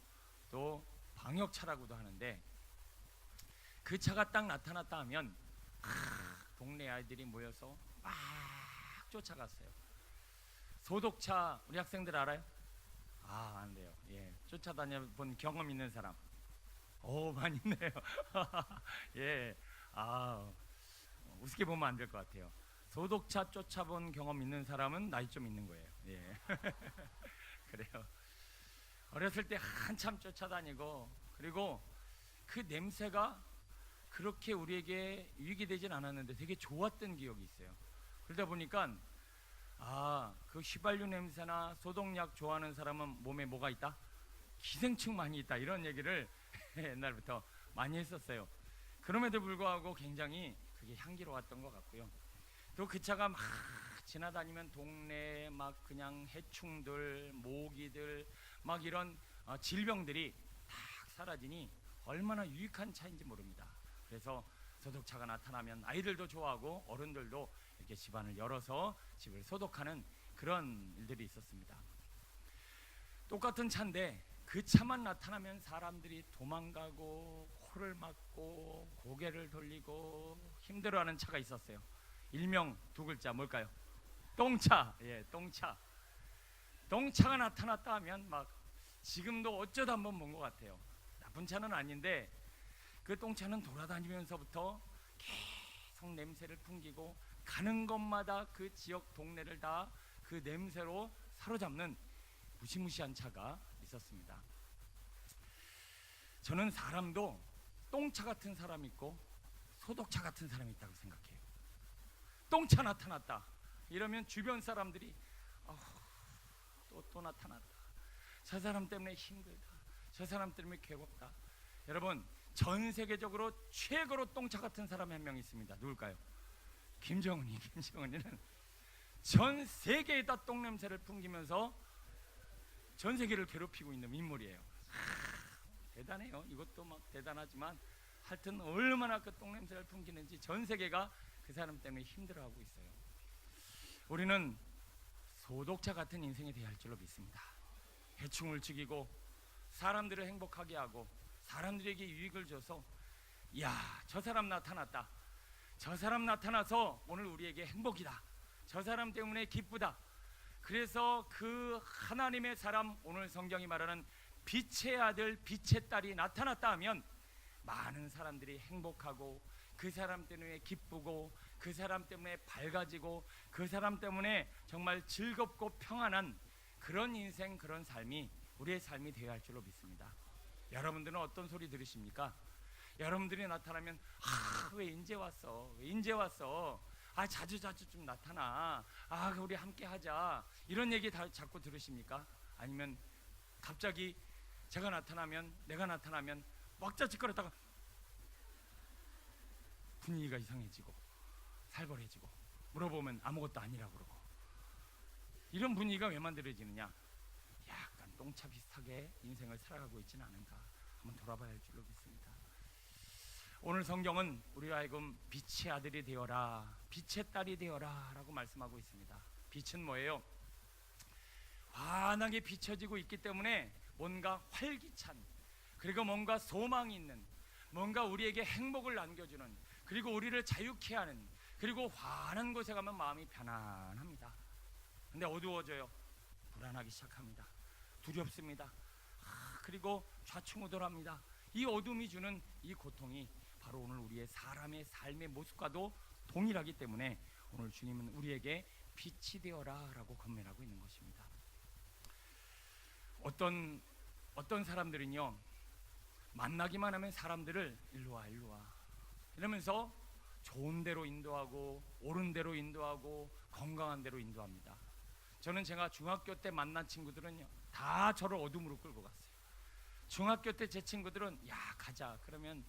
또 방역차라고도 하는데, 그 차가 딱 나타났다 하면 동네 아이들이 모여서 막 쫓아갔어요. 소독차 우리 학생들 알아요? 안 돼요. 예, 쫓아다녀본 경험 있는 사람? 오, 많이 있네요. 예, 우습게 보면 안 될 것 같아요. 소독차 쫓아본 경험 있는 사람은 나이 좀 있는 거예요. 예. 그래요. 어렸을 때 한참 쫓아다니고, 그리고 그 냄새가 그렇게 우리에게 유익이 되진 않았는데 되게 좋았던 기억이 있어요. 그러다 보니까 그 휘발유 냄새나 소독약 좋아하는 사람은 몸에 뭐가 있다? 기생충 많이 있다, 이런 얘기를 옛날부터 많이 했었어요. 그럼에도 불구하고 굉장히 그게 향기로웠던 것 같고요. 또 그 차가 막 지나다니면 동네에 막 그냥 해충들, 모기들, 막 이런 질병들이 딱 사라지니 얼마나 유익한 차인지 모릅니다. 그래서 소독차가 나타나면 아이들도 좋아하고 어른들도 이렇게 집안을 열어서 집을 소독하는 그런 일들이 있었습니다. 똑같은 차인데 그 차만 나타나면 사람들이 도망가고 코를 막고 고개를 돌리고 힘들어하는 차가 있었어요. 일명 두 글자, 뭘까요? 똥차. 예, 똥차. 똥차가 나타났다 하면 막 지금도 어쩌다 한번 본 것 같아요. 나쁜 차는 아닌데 그 똥차는 돌아다니면서부터 계속 냄새를 풍기고 가는 곳마다 그 지역 동네를 다 그 냄새로 사로잡는 무시무시한 차가 있었습니다. 저는 사람도 똥차 같은 사람이 있고 소독차 같은 사람이 있다고 생각해요. 똥차 나타났다 이러면 주변 사람들이 또 나타났다, 저 사람 때문에 힘들다, 저 사람 때문에 괴롭다. 여러분, 전 세계적으로 최고로 똥차 같은 사람이 한 명 있습니다. 누굴까요? 김정은이는 전 세계에다 똥냄새를 풍기면서 전 세계를 괴롭히고 있는 인물이에요. 대단해요. 이것도 막 대단하지만 하여튼 얼마나 그 똥냄새를 풍기는지 전 세계가 그 사람 때문에 힘들어하고 있어요. 우리는 소독차 같은 인생이 되어야 할 줄로 믿습니다. 해충을 죽이고 사람들을 행복하게 하고 사람들에게 유익을 줘서, 저 사람 나타났다, 저 사람 나타나서 오늘 우리에게 행복이다, 저 사람 때문에 기쁘다, 그래서 그 하나님의 사람, 오늘 성경이 말하는 빛의 아들, 빛의 딸이 나타났다 하면 많은 사람들이 행복하고 그 사람 때문에 기쁘고 그 사람 때문에 밝아지고 그 사람 때문에 정말 즐겁고 평안한 그런 인생, 그런 삶이 우리의 삶이 되어야 할 줄로 믿습니다. 여러분들은 어떤 소리 들으십니까? 여러분들이 나타나면 왜 인제 왔어, 왜 인제 왔어, 자주 좀 나타나, 우리 함께 하자, 이런 얘기 다 자꾸 들으십니까? 아니면 갑자기 제가 나타나면, 내가 나타나면 왁자지껄했다가 분위기가 이상해지고 살벌해지고 물어보면 아무것도 아니라고 그러고, 이런 분위기가 왜 만들어지느냐? 약간 똥차 비슷하게 인생을 살아가고 있지는 않은가 한번 돌아봐야 할 줄로 믿습니다. 오늘 성경은 우리로 하여금 빛의 아들이 되어라, 빛의 딸이 되어라 라고 말씀하고 있습니다. 빛은 뭐예요? 환하게 비춰지고 있기 때문에 뭔가 활기찬, 그리고 뭔가 소망이 있는, 뭔가 우리에게 행복을 안겨주는, 그리고 우리를 자유케 하는, 그리고 환한 곳에 가면 마음이 편안합니다. 근데 어두워져요. 불안하기 시작합니다. 두렵습니다. 그리고 좌충우돌합니다. 이 어둠이 주는 이 고통이 바로 오늘 우리의 사람의 삶의 모습과도 동일하기 때문에 오늘 주님은 우리에게 빛이 되어라 라고 권면하고 있는 것입니다. 어떤 사람들은요, 만나기만 하면 사람들을 일로 와 이러면서 좋은 데로 인도하고 옳은 데로 인도하고 건강한 데로 인도합니다. 저는 제가 중학교 때 만난 친구들은요, 다 저를 어둠으로 끌고 갔어요. 중학교 때 제 친구들은 야 가자 그러면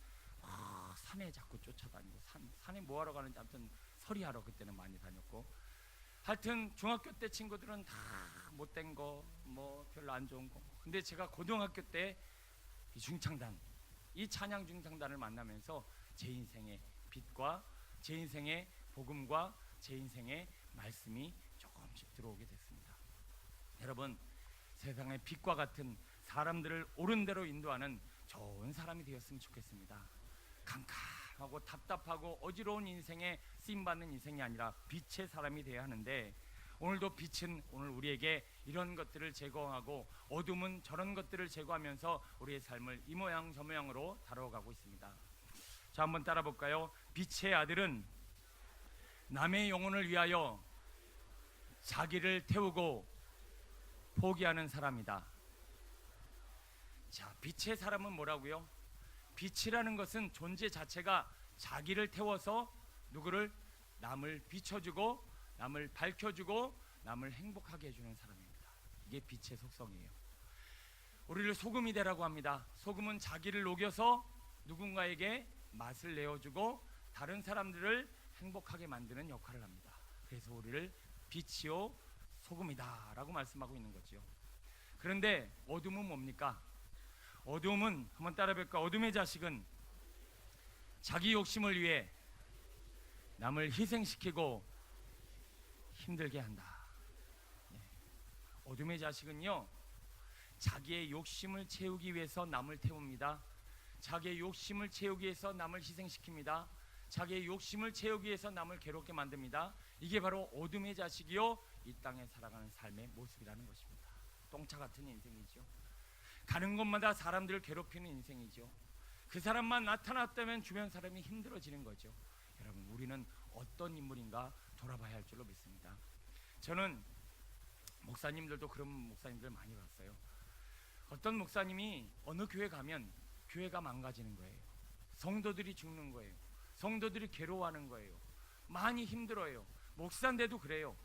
산에 자꾸 쫓아다니고 산에 뭐하러 가는지, 아무튼 서리하러 그때는 많이 다녔고, 하여튼 중학교 때 친구들은 다 못된 거, 뭐 별로 안 좋은 거. 근데 제가 고등학교 때 이 중창단, 이 찬양 중창단을 만나면서 제 인생의 빛과 제 인생의 복음과 제 인생의 말씀이 조금씩 들어오게 됐습니다. 여러분, 세상의 빛과 같은 사람들을 옳은 대로 인도하는 좋은 사람이 되었으면 좋겠습니다. 캄캄하고 답답하고 어지러운 인생에 쓰임받는 인생이 아니라 빛의 사람이 되어야 하는데, 오늘도 빛은 오늘 우리에게 이런 것들을 제거하고 어둠은 저런 것들을 제거하면서 우리의 삶을 이 모양 저 모양으로 다뤄가고 있습니다. 자, 한번 따라 볼까요? 빛의 아들은 남의 영혼을 위하여 자기를 태우고 포기하는 사람이다. 자, 빛의 사람은 뭐라고요? 빛이라는 것은 존재 자체가 자기를 태워서 누구를, 남을 비춰주고 남을 밝혀주고 남을 행복하게 해주는 사람입니다. 이게 빛의 속성이에요. 우리를 소금이 되라고 합니다. 소금은 자기를 녹여서 누군가에게 맛을 내어주고 다른 사람들을 행복하게 만드는 역할을 합니다. 그래서 우리를 빛이요 소금이다 라고 말씀하고 있는 거죠. 그런데 어둠은 뭡니까? 어둠은, 한번 따라 볼까? 어둠의 자식은 자기 욕심을 위해 남을 희생시키고 힘들게 한다. 어둠의 자식은요, 자기의 욕심을 채우기 위해서 남을 태웁니다. 자기의 욕심을 채우기 위해서 남을 희생시킵니다. 자기의 욕심을 채우기 위해서 남을 괴롭게 만듭니다. 이게 바로 어둠의 자식이요 이 땅에 살아가는 삶의 모습이라는 것입니다. 똥차 같은 인생이죠. 가는 곳마다 사람들을 괴롭히는 인생이죠. 그 사람만 나타났다면 주변 사람이 힘들어지는 거죠. 여러분, 우리는 어떤 인물인가 돌아봐야 할 줄로 믿습니다. 저는 목사님들도 그런 목사님들 많이 봤어요. 어떤 목사님이 어느 교회 가면 교회가 망가지는 거예요. 성도들이 죽는 거예요. 성도들이 괴로워하는 거예요. 많이 힘들어요. 목사인데도 그래요.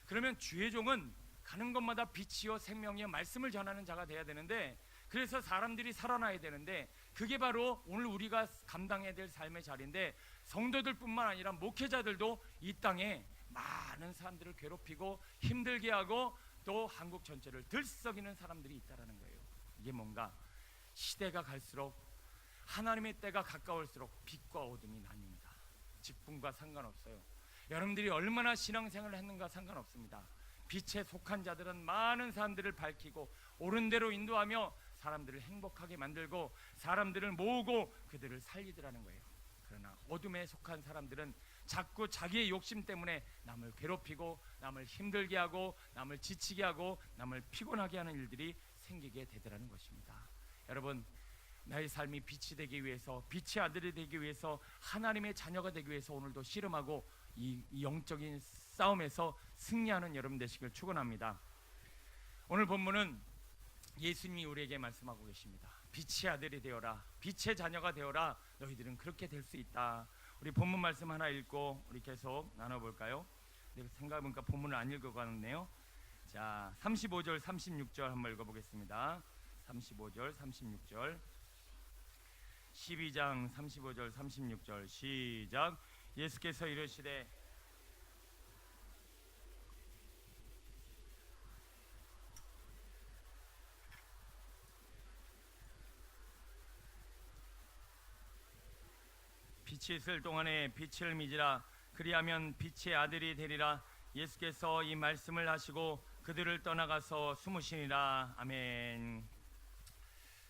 그러면 주의 종은 가는 곳마다 빛이요 생명이요 말씀을 전하는 자가 돼야 되는데, 그래서 사람들이 살아나야 되는데, 그게 바로 오늘 우리가 감당해야 될 삶의 자리인데, 성도들뿐만 아니라 목회자들도 이 땅에 많은 사람들을 괴롭히고 힘들게 하고 또 한국 전체를 들썩이는 사람들이 있다라는 거예요. 이게 뭔가, 시대가 갈수록 하나님의 때가 가까울수록 빛과 어둠이 나뉩니다. 직분과 상관없어요. 여러분들이 얼마나 신앙생활을 했는가 상관없습니다. 빛에 속한 자들은 많은 사람들을 밝히고 옳은 대로 인도하며 사람들을 행복하게 만들고 사람들을 모으고 그들을 살리더라는 거예요. 그러나 어둠에 속한 사람들은 자꾸 자기의 욕심 때문에 남을 괴롭히고 남을 힘들게 하고 남을 지치게 하고 남을 피곤하게 하는 일들이 생기게 되더라는 것입니다. 여러분, 나의 삶이 빛이 되기 위해서, 빛의 아들이 되기 위해서, 하나님의 자녀가 되기 위해서 오늘도 씨름하고 이 영적인 싸움에서 승리하는 여러분 되시길 축원합니다. 오늘 본문은 예수님이 우리에게 말씀하고 계십니다. 빛의 아들이 되어라, 빛의 자녀가 되어라. 너희들은 그렇게 될 수 있다. 우리 본문 말씀 하나 읽고 우리 계속 나눠볼까요? 생각해보니까 본문을 안 읽어가네요. 자, 35절 36절 한번 읽어보겠습니다. 35절 36절 12장 35절 36절 시작. 예수께서 이르시되 빛이 있을 동안에 빛을 믿으라. 그리하면 빛의 아들이 되리라. 예수께서 이 말씀을 하시고 그들을 떠나가서 숨으시니라. 아멘.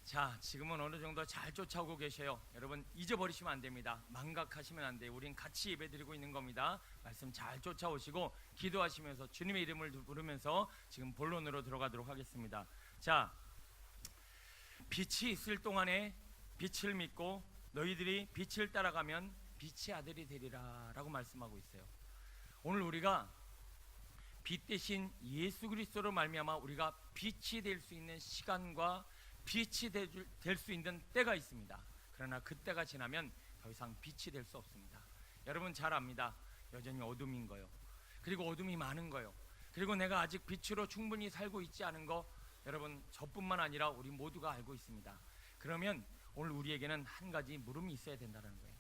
자, 지금은 어느 정도 잘 쫓아오고 계셔요. 여러분, 잊어버리시면 안 됩니다. 망각하시면 안 돼요. 우린 같이 예배드리고 있는 겁니다. 말씀 잘 쫓아오시고 기도하시면서 주님의 이름을 부르면서 지금 본론으로 들어가도록 하겠습니다. 자, 빛이 있을 동안에 빛을 믿고 너희들이 빛을 따라가면 빛의 아들이 되리라 라고 말씀하고 있어요. 오늘 우리가 빛 대신 예수 그리스도로 말미암아 우리가 빛이 될 수 있는 시간과 빛이 될 수 있는 때가 있습니다. 그러나 그 때가 지나면 더 이상 빛이 될 수 없습니다. 여러분 잘 압니다. 여전히 어둠인 거요. 그리고 어둠이 많은 거요. 그리고 내가 아직 빛으로 충분히 살고 있지 않은 거 여러분 저뿐만 아니라 우리 모두가 알고 있습니다. 그러면 오늘 우리에게는 한 가지 물음이 있어야 된다는 거예요.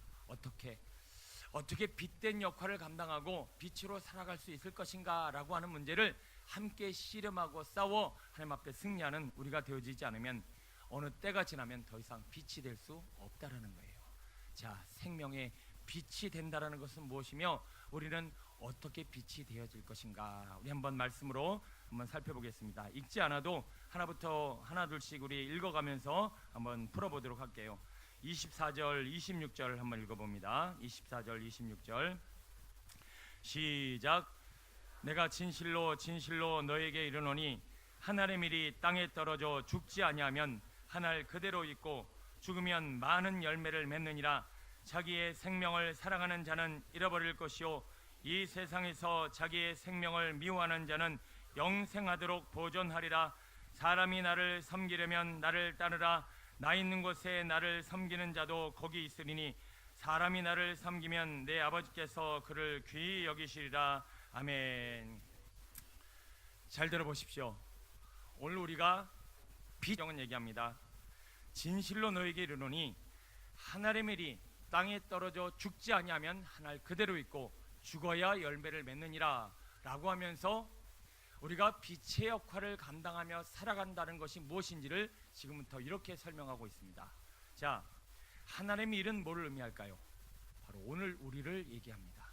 어떻게 빛된 역할을 감당하고 빛으로 살아갈 수 있을 것인가 라고 하는 문제를 함께 씨름하고 싸워 하나님 앞에 승리하는 우리가 되어지지 않으면 어느 때가 지나면 더 이상 빛이 될 수 없다라는 거예요. 자, 생명의 빛이 된다라는 것은 무엇이며 우리는 어떻게 빛이 되어질 것인가, 우리 한번 말씀으로 한번 살펴보겠습니다. 읽지 않아도 하나부터 하나 둘씩 우리 읽어가면서 한번 풀어보도록 할게요. 24절 26절 한번 읽어봅니다. 24절 26절 시작. 내가 진실로 진실로 너에게 이르노니 한 알의 밀이 땅에 떨어져 죽지 아니하면 한 알 그대로 있고 죽으면 많은 열매를 맺느니라. 자기의 생명을 사랑하는 자는 잃어버릴 것이요 이 세상에서 자기의 생명을 미워하는 자는 영생하도록 보존하리라. 사람이 나를 섬기려면 나를 따르라. 나 있는 곳에 나를 섬기는 자도 거기 있으리니 사람이 나를 섬기면 내 아버지께서 그를 귀히 여기시리라. 아멘. 잘 들어보십시오. 오늘 우리가 빛정은 얘기합니다. 진실로 너에게 이르노니 한 알의 밀이 땅에 떨어져 죽지 아니하면 한 알 그대로 있고 죽어야 열매를 맺느니라 라고 하면서 우리가 빛의 역할을 감당하며 살아간다는 것이 무엇인지를 지금부터 이렇게 설명하고 있습니다. 자, 한 알의 밀은 뭐를 의미할까요? 바로 오늘 우리를 얘기합니다.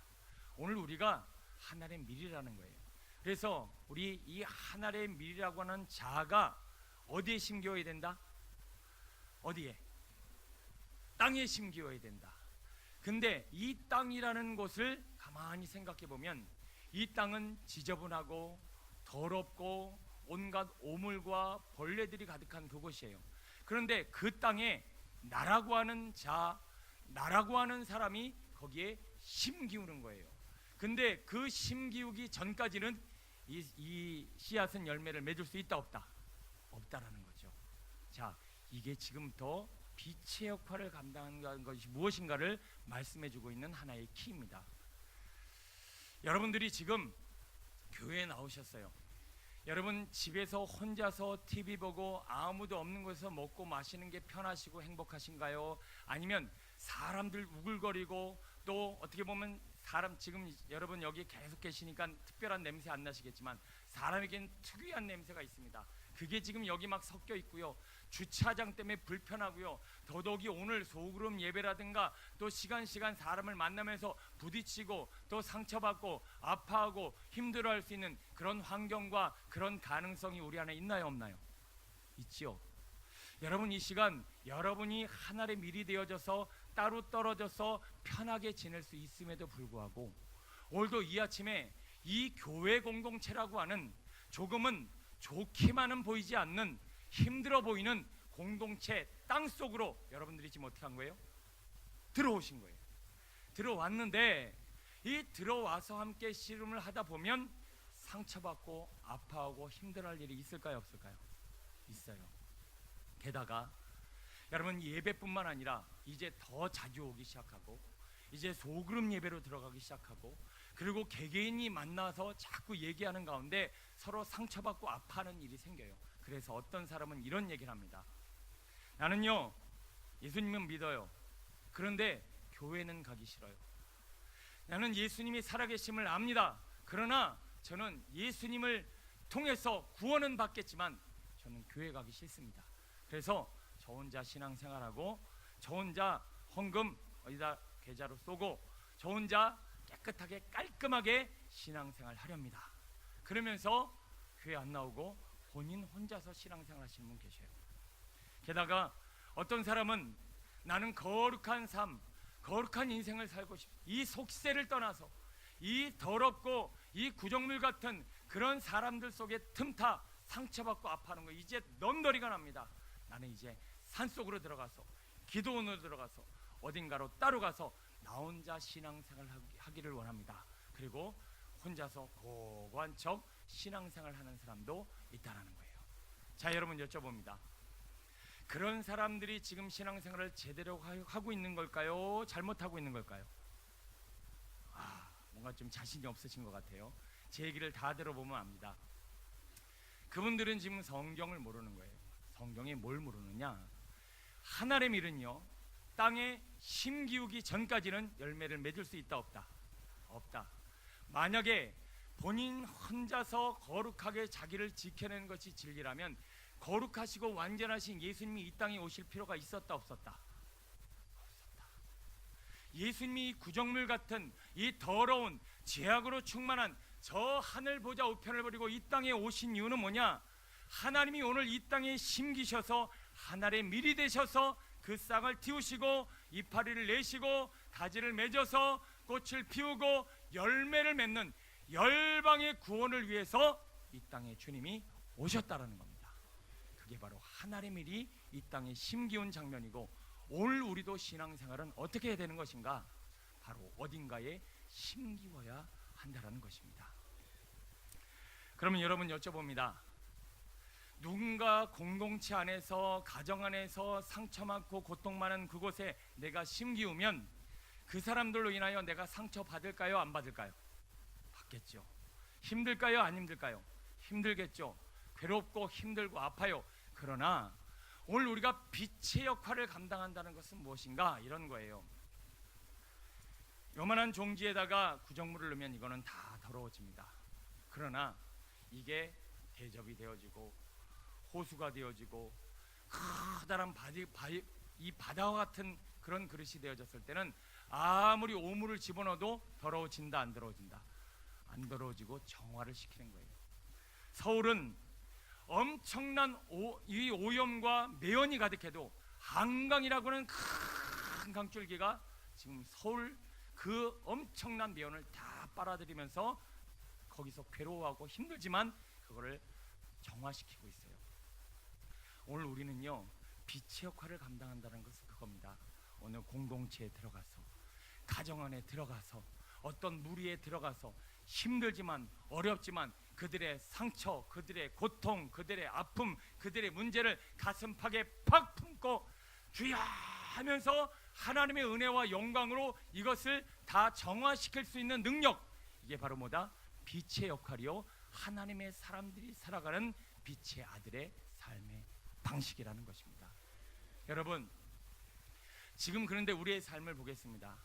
오늘 우리가 한 알의 밀이라는 거예요. 그래서 우리 이 한 알의 밀이라고 하는 자아가 어디에 심겨야 된다? 어디에? 땅에 심겨야 된다. 근데 이 땅이라는 곳을 가만히 생각해 보면 이 땅은 지저분하고 더럽고 온갖 오물과 벌레들이 가득한 그곳이에요. 그런데 그 땅에 나라고 하는 자, 나라고 하는 사람이 거기에 심기우는 거예요. 근데 그 심기우기 전까지는 이 씨앗은 열매를 맺을 수 있다 없다? 없다라는 거죠. 자, 이게 지금부터 빛의 역할을 감당하는 것이 무엇인가를 말씀해주고 있는 하나의 키입니다. 여러분들이 지금 교회에 나오셨어요. 여러분 집에서 혼자서 TV 보고 아무도 없는 곳에서 먹고 마시는 게 편하시고 행복하신가요? 아니면 사람들 우글거리고 또 어떻게 보면 사람 지금 여러분 여기 계속 계시니까 특별한 냄새 안 나시겠지만 사람에겐 특유한 냄새가 있습니다. 그게 지금 여기 막 섞여 있고요. 주차장 때문에 불편하고요. 더더욱이 오늘 소그룹 예배라든가 또 시간 사람을 만나면서 부딪히고 또 상처받고 아파하고 힘들어할 수 있는 그런 환경과 그런 가능성이 우리 안에 있나요 없나요? 있지요. 여러분 이 시간 여러분이 하나의 밀이 되어져서 따로 떨어져서 편하게 지낼 수 있음에도 불구하고 오늘도 이 아침에 이 교회 공동체라고 하는 조금은 좋기만은 보이지 않는 힘들어 보이는 공동체 땅 속으로 여러분들이 지금 어떻게 한 거예요? 들어오신 거예요. 들어왔는데 이 들어와서 함께 씨름을 하다 보면 상처받고 아파하고 힘들어할 일이 있을까요 없을까요? 있어요. 게다가 여러분 예배뿐만 아니라 이제 더 자주 오기 시작하고 이제 소그룹 예배로 들어가기 시작하고 그리고 개개인이 만나서 자꾸 얘기하는 가운데 서로 상처받고 아파하는 일이 생겨요. 그래서 어떤 사람은 이런 얘기를 합니다. 나는요 예수님은 믿어요. 그런데 교회는 가기 싫어요. 나는 예수님이 살아계심을 압니다. 그러나 저는 예수님을 통해서 구원은 받겠지만 저는 교회 가기 싫습니다. 그래서 저 혼자 신앙생활하고 저 혼자 헌금 어디다 계좌로 쏘고 저 혼자 깨끗하게 깔끔하게 신앙생활 하렵니다. 그러면서 교회 안 나오고 본인 혼자서 신앙생활 하시는 분 계셔요. 게다가 어떤 사람은 나는 거룩한 삶, 거룩한 인생을 살고 싶어. 이 속세를 떠나서 이 더럽고 이 구정물 같은 그런 사람들 속에 틈타 상처받고 아파하는 거 이제 넘더리가 납니다. 나는 이제 산속으로 들어가서 기도원으로 들어가서 어딘가로 따로 가서 나 혼자 신앙생활 하기를 원합니다. 그리고 혼자서 고고한 척 신앙생활 하는 사람도 있다는 거예요. 자, 여러분 여쭤봅니다. 그런 사람들이 지금 신앙생활을 제대로 하고 있는 걸까요? 잘못하고 있는 걸까요? 뭔가 좀 자신이 없으신 것 같아요. 제 얘기를 다 들어보면 압니다. 그분들은 지금 성경을 모르는 거예요. 성경이 뭘 모르느냐? 하나님의 일은요, 땅에 심기우기 전까지는 열매를 맺을 수 있다 없다? 없다. 만약에 본인 혼자서 거룩하게 자기를 지켜내는 것이 진리라면 거룩하시고 완전하신 예수님이 이 땅에 오실 필요가 있었다 없었다? 없었다. 예수님이 이 구정물 같은 이 더러운 죄악으로 충만한 저 하늘 보좌 우편을 버리고 이 땅에 오신 이유는 뭐냐? 하나님이 오늘 이 땅에 심기셔서 하늘의 밀이 되셔서 그 싹을 틔우시고 이파리를 내시고 가지를 맺어서 꽃을 피우고 열매를 맺는 열방의 구원을 위해서 이 땅에 주님이 오셨다라는 겁니다. 그게 바로 하늘의 밀이 이 땅에 심기운 장면이고, 오늘 우리도 신앙생활은 어떻게 해야 되는 것인가? 바로 어딘가에 심기워야 한다라는 것입니다. 그러면 여러분 여쭤봅니다. 누군가 공동체 안에서, 가정 안에서 상처받고 고통많은 그곳에 내가 심기우면 그 사람들로 인하여 내가 상처받을까요? 안 받을까요? 받겠죠. 힘들까요? 안 힘들까요? 힘들겠죠. 괴롭고 힘들고 아파요. 그러나 오늘 우리가 빛의 역할을 감당한다는 것은 무엇인가? 이런 거예요. 요만한 종지에다가 구정물을 넣으면 이거는 다 더러워집니다. 그러나 이게 대접이 되어지고 호수가 되어지고 커다란 이 바다와 같은 그런 그릇이 되어졌을 때는 아무리 오물을 집어넣어도 더러워진다 안 더러워진다? 안 더러워지고 정화를 시키는 거예요. 서울은 엄청난 이 오염과 매연이 가득해도 한강이라고 하는 큰 강줄기가 지금 서울 그 엄청난 매연을 다 빨아들이면서 거기서 괴로워하고 힘들지만 그거를 정화시키고 있어요. 오늘 우리는요, 빛의 역할을 감당한다는 것은 그겁니다. 오늘 공동체에 들어가서, 가정 안에 들어가서, 어떤 무리에 들어가서 힘들지만 어렵지만 그들의 상처, 그들의 고통, 그들의 아픔, 그들의 문제를 가슴팍에 팍 품고 주야 하면서 하나님의 은혜와 영광으로 이것을 다 정화시킬 수 있는 능력, 이게 바로 뭐다? 빛의 역할이요, 하나님의 사람들이 살아가는 빛의 아들의 삶의 방식이라는 것입니다. 여러분, 지금 그런데 우리의 삶을 보겠습니다.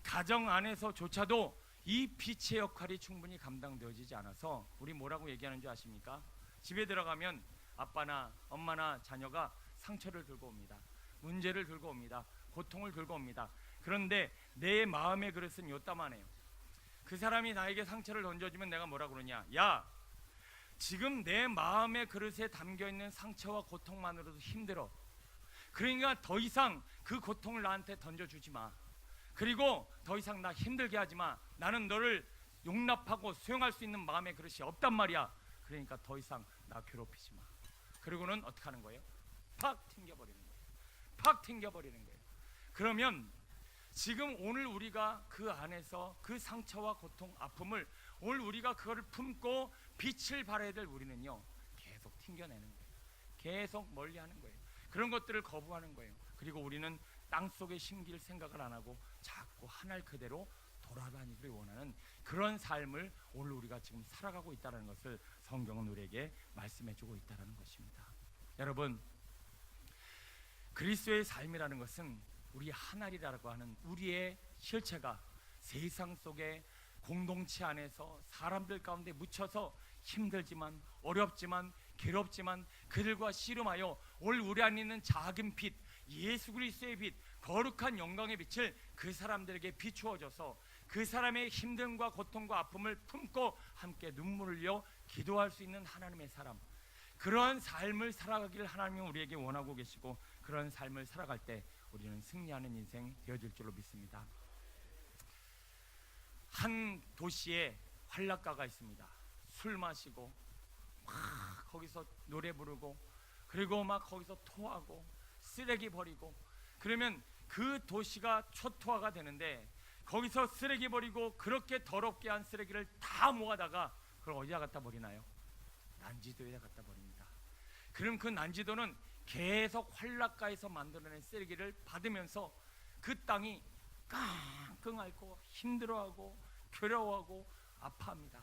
가정 안에서조차도 이 빛의 역할이 충분히 감당되어지지 않아서 우리 뭐라고 얘기하는 줄 아십니까? 집에 들어가면 아빠나 엄마나 자녀가 상처를 들고 옵니다. 문제를 들고 옵니다. 고통을 들고 옵니다. 그런데 내 마음의 그릇은 요따만해요. 그 사람이 나에게 상처를 던져주면 내가 뭐라 그러냐? 야, 지금 내 마음의 그릇에 담겨있는 상처와 고통만으로도 힘들어. 그러니까 더 이상 그 고통을 나한테 던져주지 마. 그리고 더 이상 나 힘들게 하지 마. 나는 너를 용납하고 수용할 수 있는 마음의 그릇이 없단 말이야. 그러니까 더 이상 나 괴롭히지 마. 그리고는 어떻게 하는 거예요? 팍 튕겨버리는 거예요. 팍 튕겨버리는 거예요. 그러면 지금 오늘 우리가 그 안에서 그 상처와 고통, 아픔을 오늘 우리가 그거를 품고 빛을 발해야 될 우리는요, 계속 튕겨내는 거예요. 계속 멀리하는 거예요. 그런 것들을 거부하는 거예요. 그리고 우리는 땅속에 심길 생각을 안 하고 자꾸 하늘 그대로 돌아다니기를 원하는 그런 삶을 오늘 우리가 지금 살아가고 있다는 것을 성경은 우리에게 말씀해주고 있다는 것입니다. 여러분, 그리스도의 삶이라는 것은 우리 하나리라고 하는 우리의 실체가 세상 속에 공동체 안에서 사람들 가운데 묻혀서 힘들지만 어렵지만 괴롭지만 그들과 씨름하여 오늘 우리 안에 있는 작은 빛, 예수 그리스도의 빛, 거룩한 영광의 빛을 그 사람들에게 비추어줘서 그 사람의 힘듦과 고통과 아픔을 품고 함께 눈물을 흘려 기도할 수 있는 하나님의 사람, 그러한 삶을 살아가기를 하나님이 우리에게 원하고 계시고, 그런 삶을 살아갈 때 우리는 승리하는 인생 되어질 줄로 믿습니다. 한 도시에 활락가가 있습니다. 술 마시고 막 거기서 노래 부르고 그리고 막 거기서 토하고 쓰레기 버리고, 그러면 그 도시가 초토화가 되는데 거기서 쓰레기 버리고 그렇게 더럽게 한 쓰레기를 다 모아다가 그걸 어디다 갖다 버리나요? 난지도에다 갖다 버립니다. 그럼 그 난지도는 계속 활락가에서 만들어낸 쓰레기를 받으면서 그 땅이 끙끙 앓고 힘들어하고 괴로워하고 아파합니다.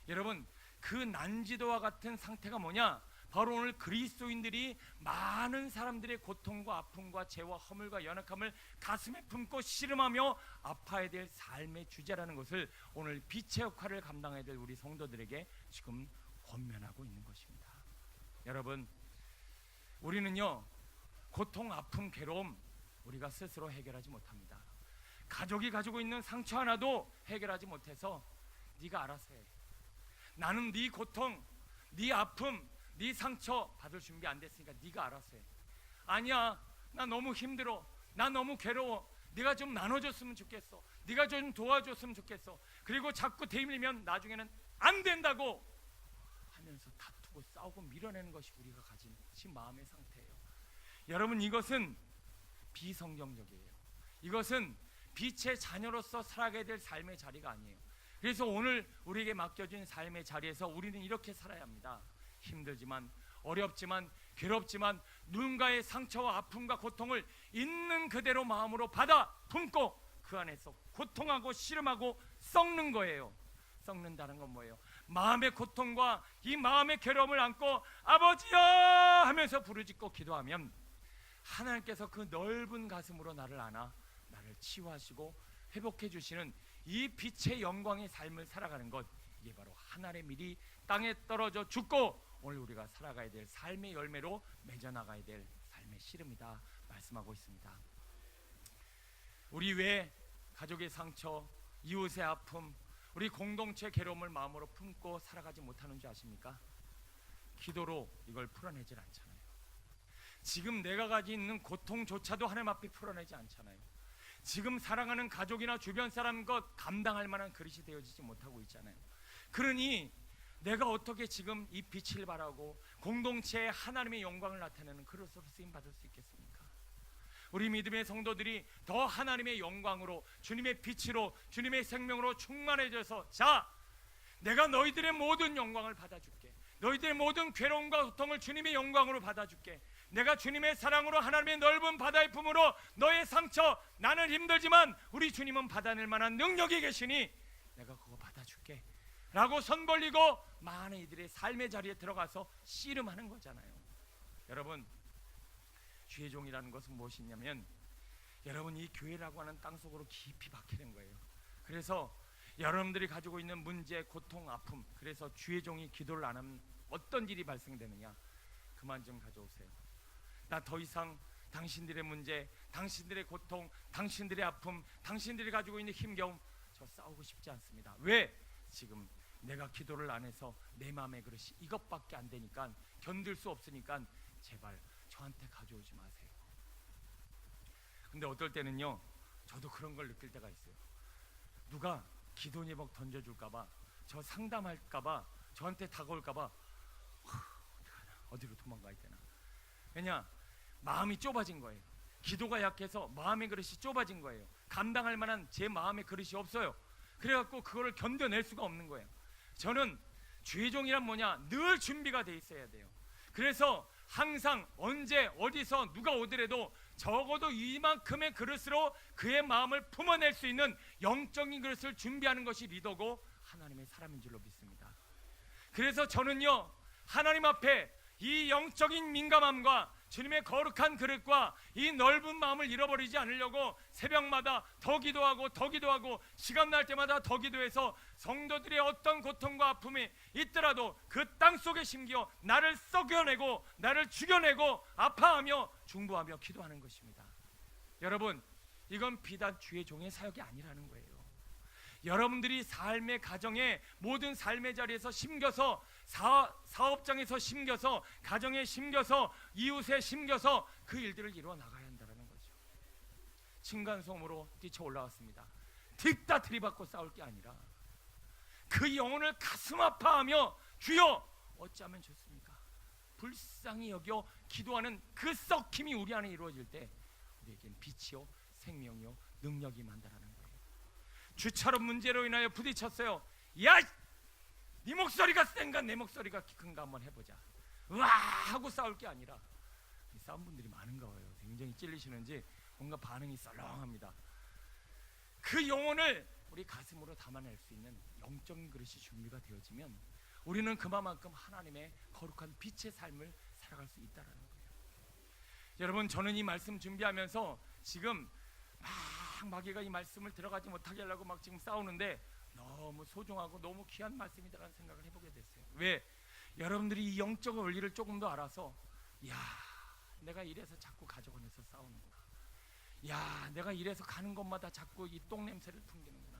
여러분, 그 난지도와 같은 상태가 뭐냐? 바로 오늘 그리스도인들이 많은 사람들의 고통과 아픔과 죄와 허물과 연약함을 가슴에 품고 씨름하며 아파야 될 삶의 주제라는 것을 오늘 빛의 역할을 감당해야 될 우리 성도들에게 지금 권면하고 있는 것입니다. 여러분, 우리는요, 고통, 아픔, 괴로움 우리가 스스로 해결하지 못합니다. 가족이 가지고 있는 상처 하나도 해결하지 못해서 네가 알아서 해. 나는 네 고통, 네 아픔, 네 상처 받을 준비 안 됐으니까 네가 알아서 해. 아니야, 나 너무 힘들어, 나 너무 괴로워, 네가 좀 나눠줬으면 좋겠어, 네가 좀 도와줬으면 좋겠어. 그리고 자꾸 대밀리면 나중에는 안 된다고 하면서 다투고 싸우고 밀어내는 것이 우리가 가진 마음의 상태예요. 여러분, 이것은 비성경적이에요. 이것은 빛의 자녀로서 살아가야 될 삶의 자리가 아니에요. 그래서 오늘 우리에게 맡겨진 삶의 자리에서 우리는 이렇게 살아야 합니다. 힘들지만, 어렵지만, 괴롭지만 누군가의 상처와 아픔과 고통을 있는 그대로 마음으로 받아 품고 그 안에서 고통하고 씨름하고 썩는 거예요. 썩는다는 건 뭐예요? 마음의 고통과 이 마음의 괴로움을 안고 아버지야 하면서 부르짖고 기도하면 하나님께서 그 넓은 가슴으로 나를 안아 나를 치유하시고 회복해 주시는 이 빛의 영광의 삶을 살아가는 것, 이게 바로 하늘의 밀이 땅에 떨어져 죽고 오늘 우리가 살아가야 될 삶의 열매로 맺어나가야 될 삶의 씨름이다 말씀하고 있습니다. 우리 왜 가족의 상처, 이웃의 아픔, 우리 공동체 괴로움을 마음으로 품고 살아가지 못하는 줄 아십니까? 기도로 이걸 풀어내질 않잖아요. 지금 내가 가지고 있는 고통조차도 하나님 앞에 풀어내지 않잖아요. 지금 사랑하는 가족이나 주변 사람 것 감당할 만한 그릇이 되어지지 못하고 있잖아요. 그러니 내가 어떻게 지금 이 빛을 발하고 공동체에 하나님의 영광을 나타내는 그릇으로 쓰임 받을 수 있겠습니까? 우리 믿음의 성도들이 더 하나님의 영광으로, 주님의 빛으로, 주님의 생명으로 충만해져서, 자, 내가 너희들의 모든 영광을 받아줄게. 너희들의 모든 괴로움과 고통을 주님의 영광으로 받아줄게. 내가 주님의 사랑으로 하나님의 넓은 바다의 품으로 너의 상처, 나는 힘들지만 우리 주님은 받아낼 만한 능력이 계시니 내가 그거 받아줄게 라고 손 벌리고 많은 이들의 삶의 자리에 들어가서 씨름하는 거잖아요. 여러분, 주의 종이라는 것은 무엇이냐면, 여러분, 이 교회라고 하는 땅속으로 깊이 박히는 거예요. 그래서 여러분들이 가지고 있는 문제, 고통, 아픔, 그래서 주의 종이 기도를 안 하면 어떤 일이 발생되느냐? 그만 좀 가져오세요. 나 더 이상 당신들의 문제, 당신들의 고통, 당신들의 아픔, 당신들이 가지고 있는 힘겨움 저 싸우고 싶지 않습니다. 왜? 지금 내가 기도를 안 해서 내 마음의 그릇이 이것밖에 안 되니까, 견딜 수 없으니까 제발 저한테 가져오지 마세요. 근데 어떨 때는요, 저도 그런 걸 느낄 때가 있어요. 누가 기도 제목 던져줄까봐, 저 상담할까봐, 저한테 다가올까봐 어떡하나, 어디로 도망가야 되나. 왜냐? 마음이 좁아진 거예요. 기도가 약해서 마음의 그릇이 좁아진 거예요. 감당할 만한 제 마음의 그릇이 없어요. 그래갖고 그거를 견뎌낼 수가 없는 거예요. 저는 주의 종이란 뭐냐? 늘 준비가 돼 있어야 돼요. 그래서 항상 언제 어디서 누가 오더라도 적어도 이만큼의 그릇으로 그의 마음을 품어낼 수 있는 영적인 그릇을 준비하는 것이 리더고 하나님의 사람인 줄로 믿습니다. 그래서 저는요, 하나님 앞에 이 영적인 민감함과 주님의 거룩한 그릇과 이 넓은 마음을 잃어버리지 않으려고 새벽마다 더 기도하고 더 기도하고 시간 날 때마다 더 기도해서 성도들의 어떤 고통과 아픔이 있더라도 그 땅속에 심기어 나를 썩여내고 나를 죽여내고 아파하며 중보하며 기도하는 것입니다. 여러분, 이건 비단 주의 종의 사역이 아니라는 거예요. 여러분들이 삶의 가정에 모든 삶의 자리에서 심겨서 사업장에서 심겨서 가정에 심겨서 이웃에 심겨서 그 일들을 이루어 나가야 한다는 거죠. 층간소음으로 뛰쳐 올라왔습니다. 뒷다 들이받고 싸울 게 아니라 그 영혼을 가슴 아파하며 주여 어찌하면 좋습니까? 불쌍히 여겨 기도하는 그 썩힘이 우리 안에 이루어질 때 우리에겐 빛이요 생명이요 능력이 만다라는 거예요. 주처럼 문제로 인하여 부딪혔어요. 야, 네 목소리가 센가 내 목소리가 큰가 한번 해보자. 와 하고 싸울 게 아니라, 싸운 분들이 많은가 봐요. 굉장히 찔리시는지 뭔가 반응이 썰렁합니다. 그 영혼을 우리 가슴으로 담아낼 수 있는 영적인 그릇이 준비가 되어지면 우리는 그만큼 하나님의 거룩한 빛의 삶을 살아갈 수 있다는 거예요. 여러분, 저는 이 말씀 준비하면서 지금 막 마귀가 이 말씀을 들어가지 못하게 하려고 막 지금 싸우는데 너무 소중하고 너무 귀한 말씀이다라는 생각을 해보게 됐어요. 왜? 여러분들이 이 영적 원리를 조금 더 알아서, 야, 내가 이래서 자꾸 가족 안에서 싸우는구나. 야, 내가 이래서 가는 곳마다 자꾸 이 똥 냄새를 풍기는구나.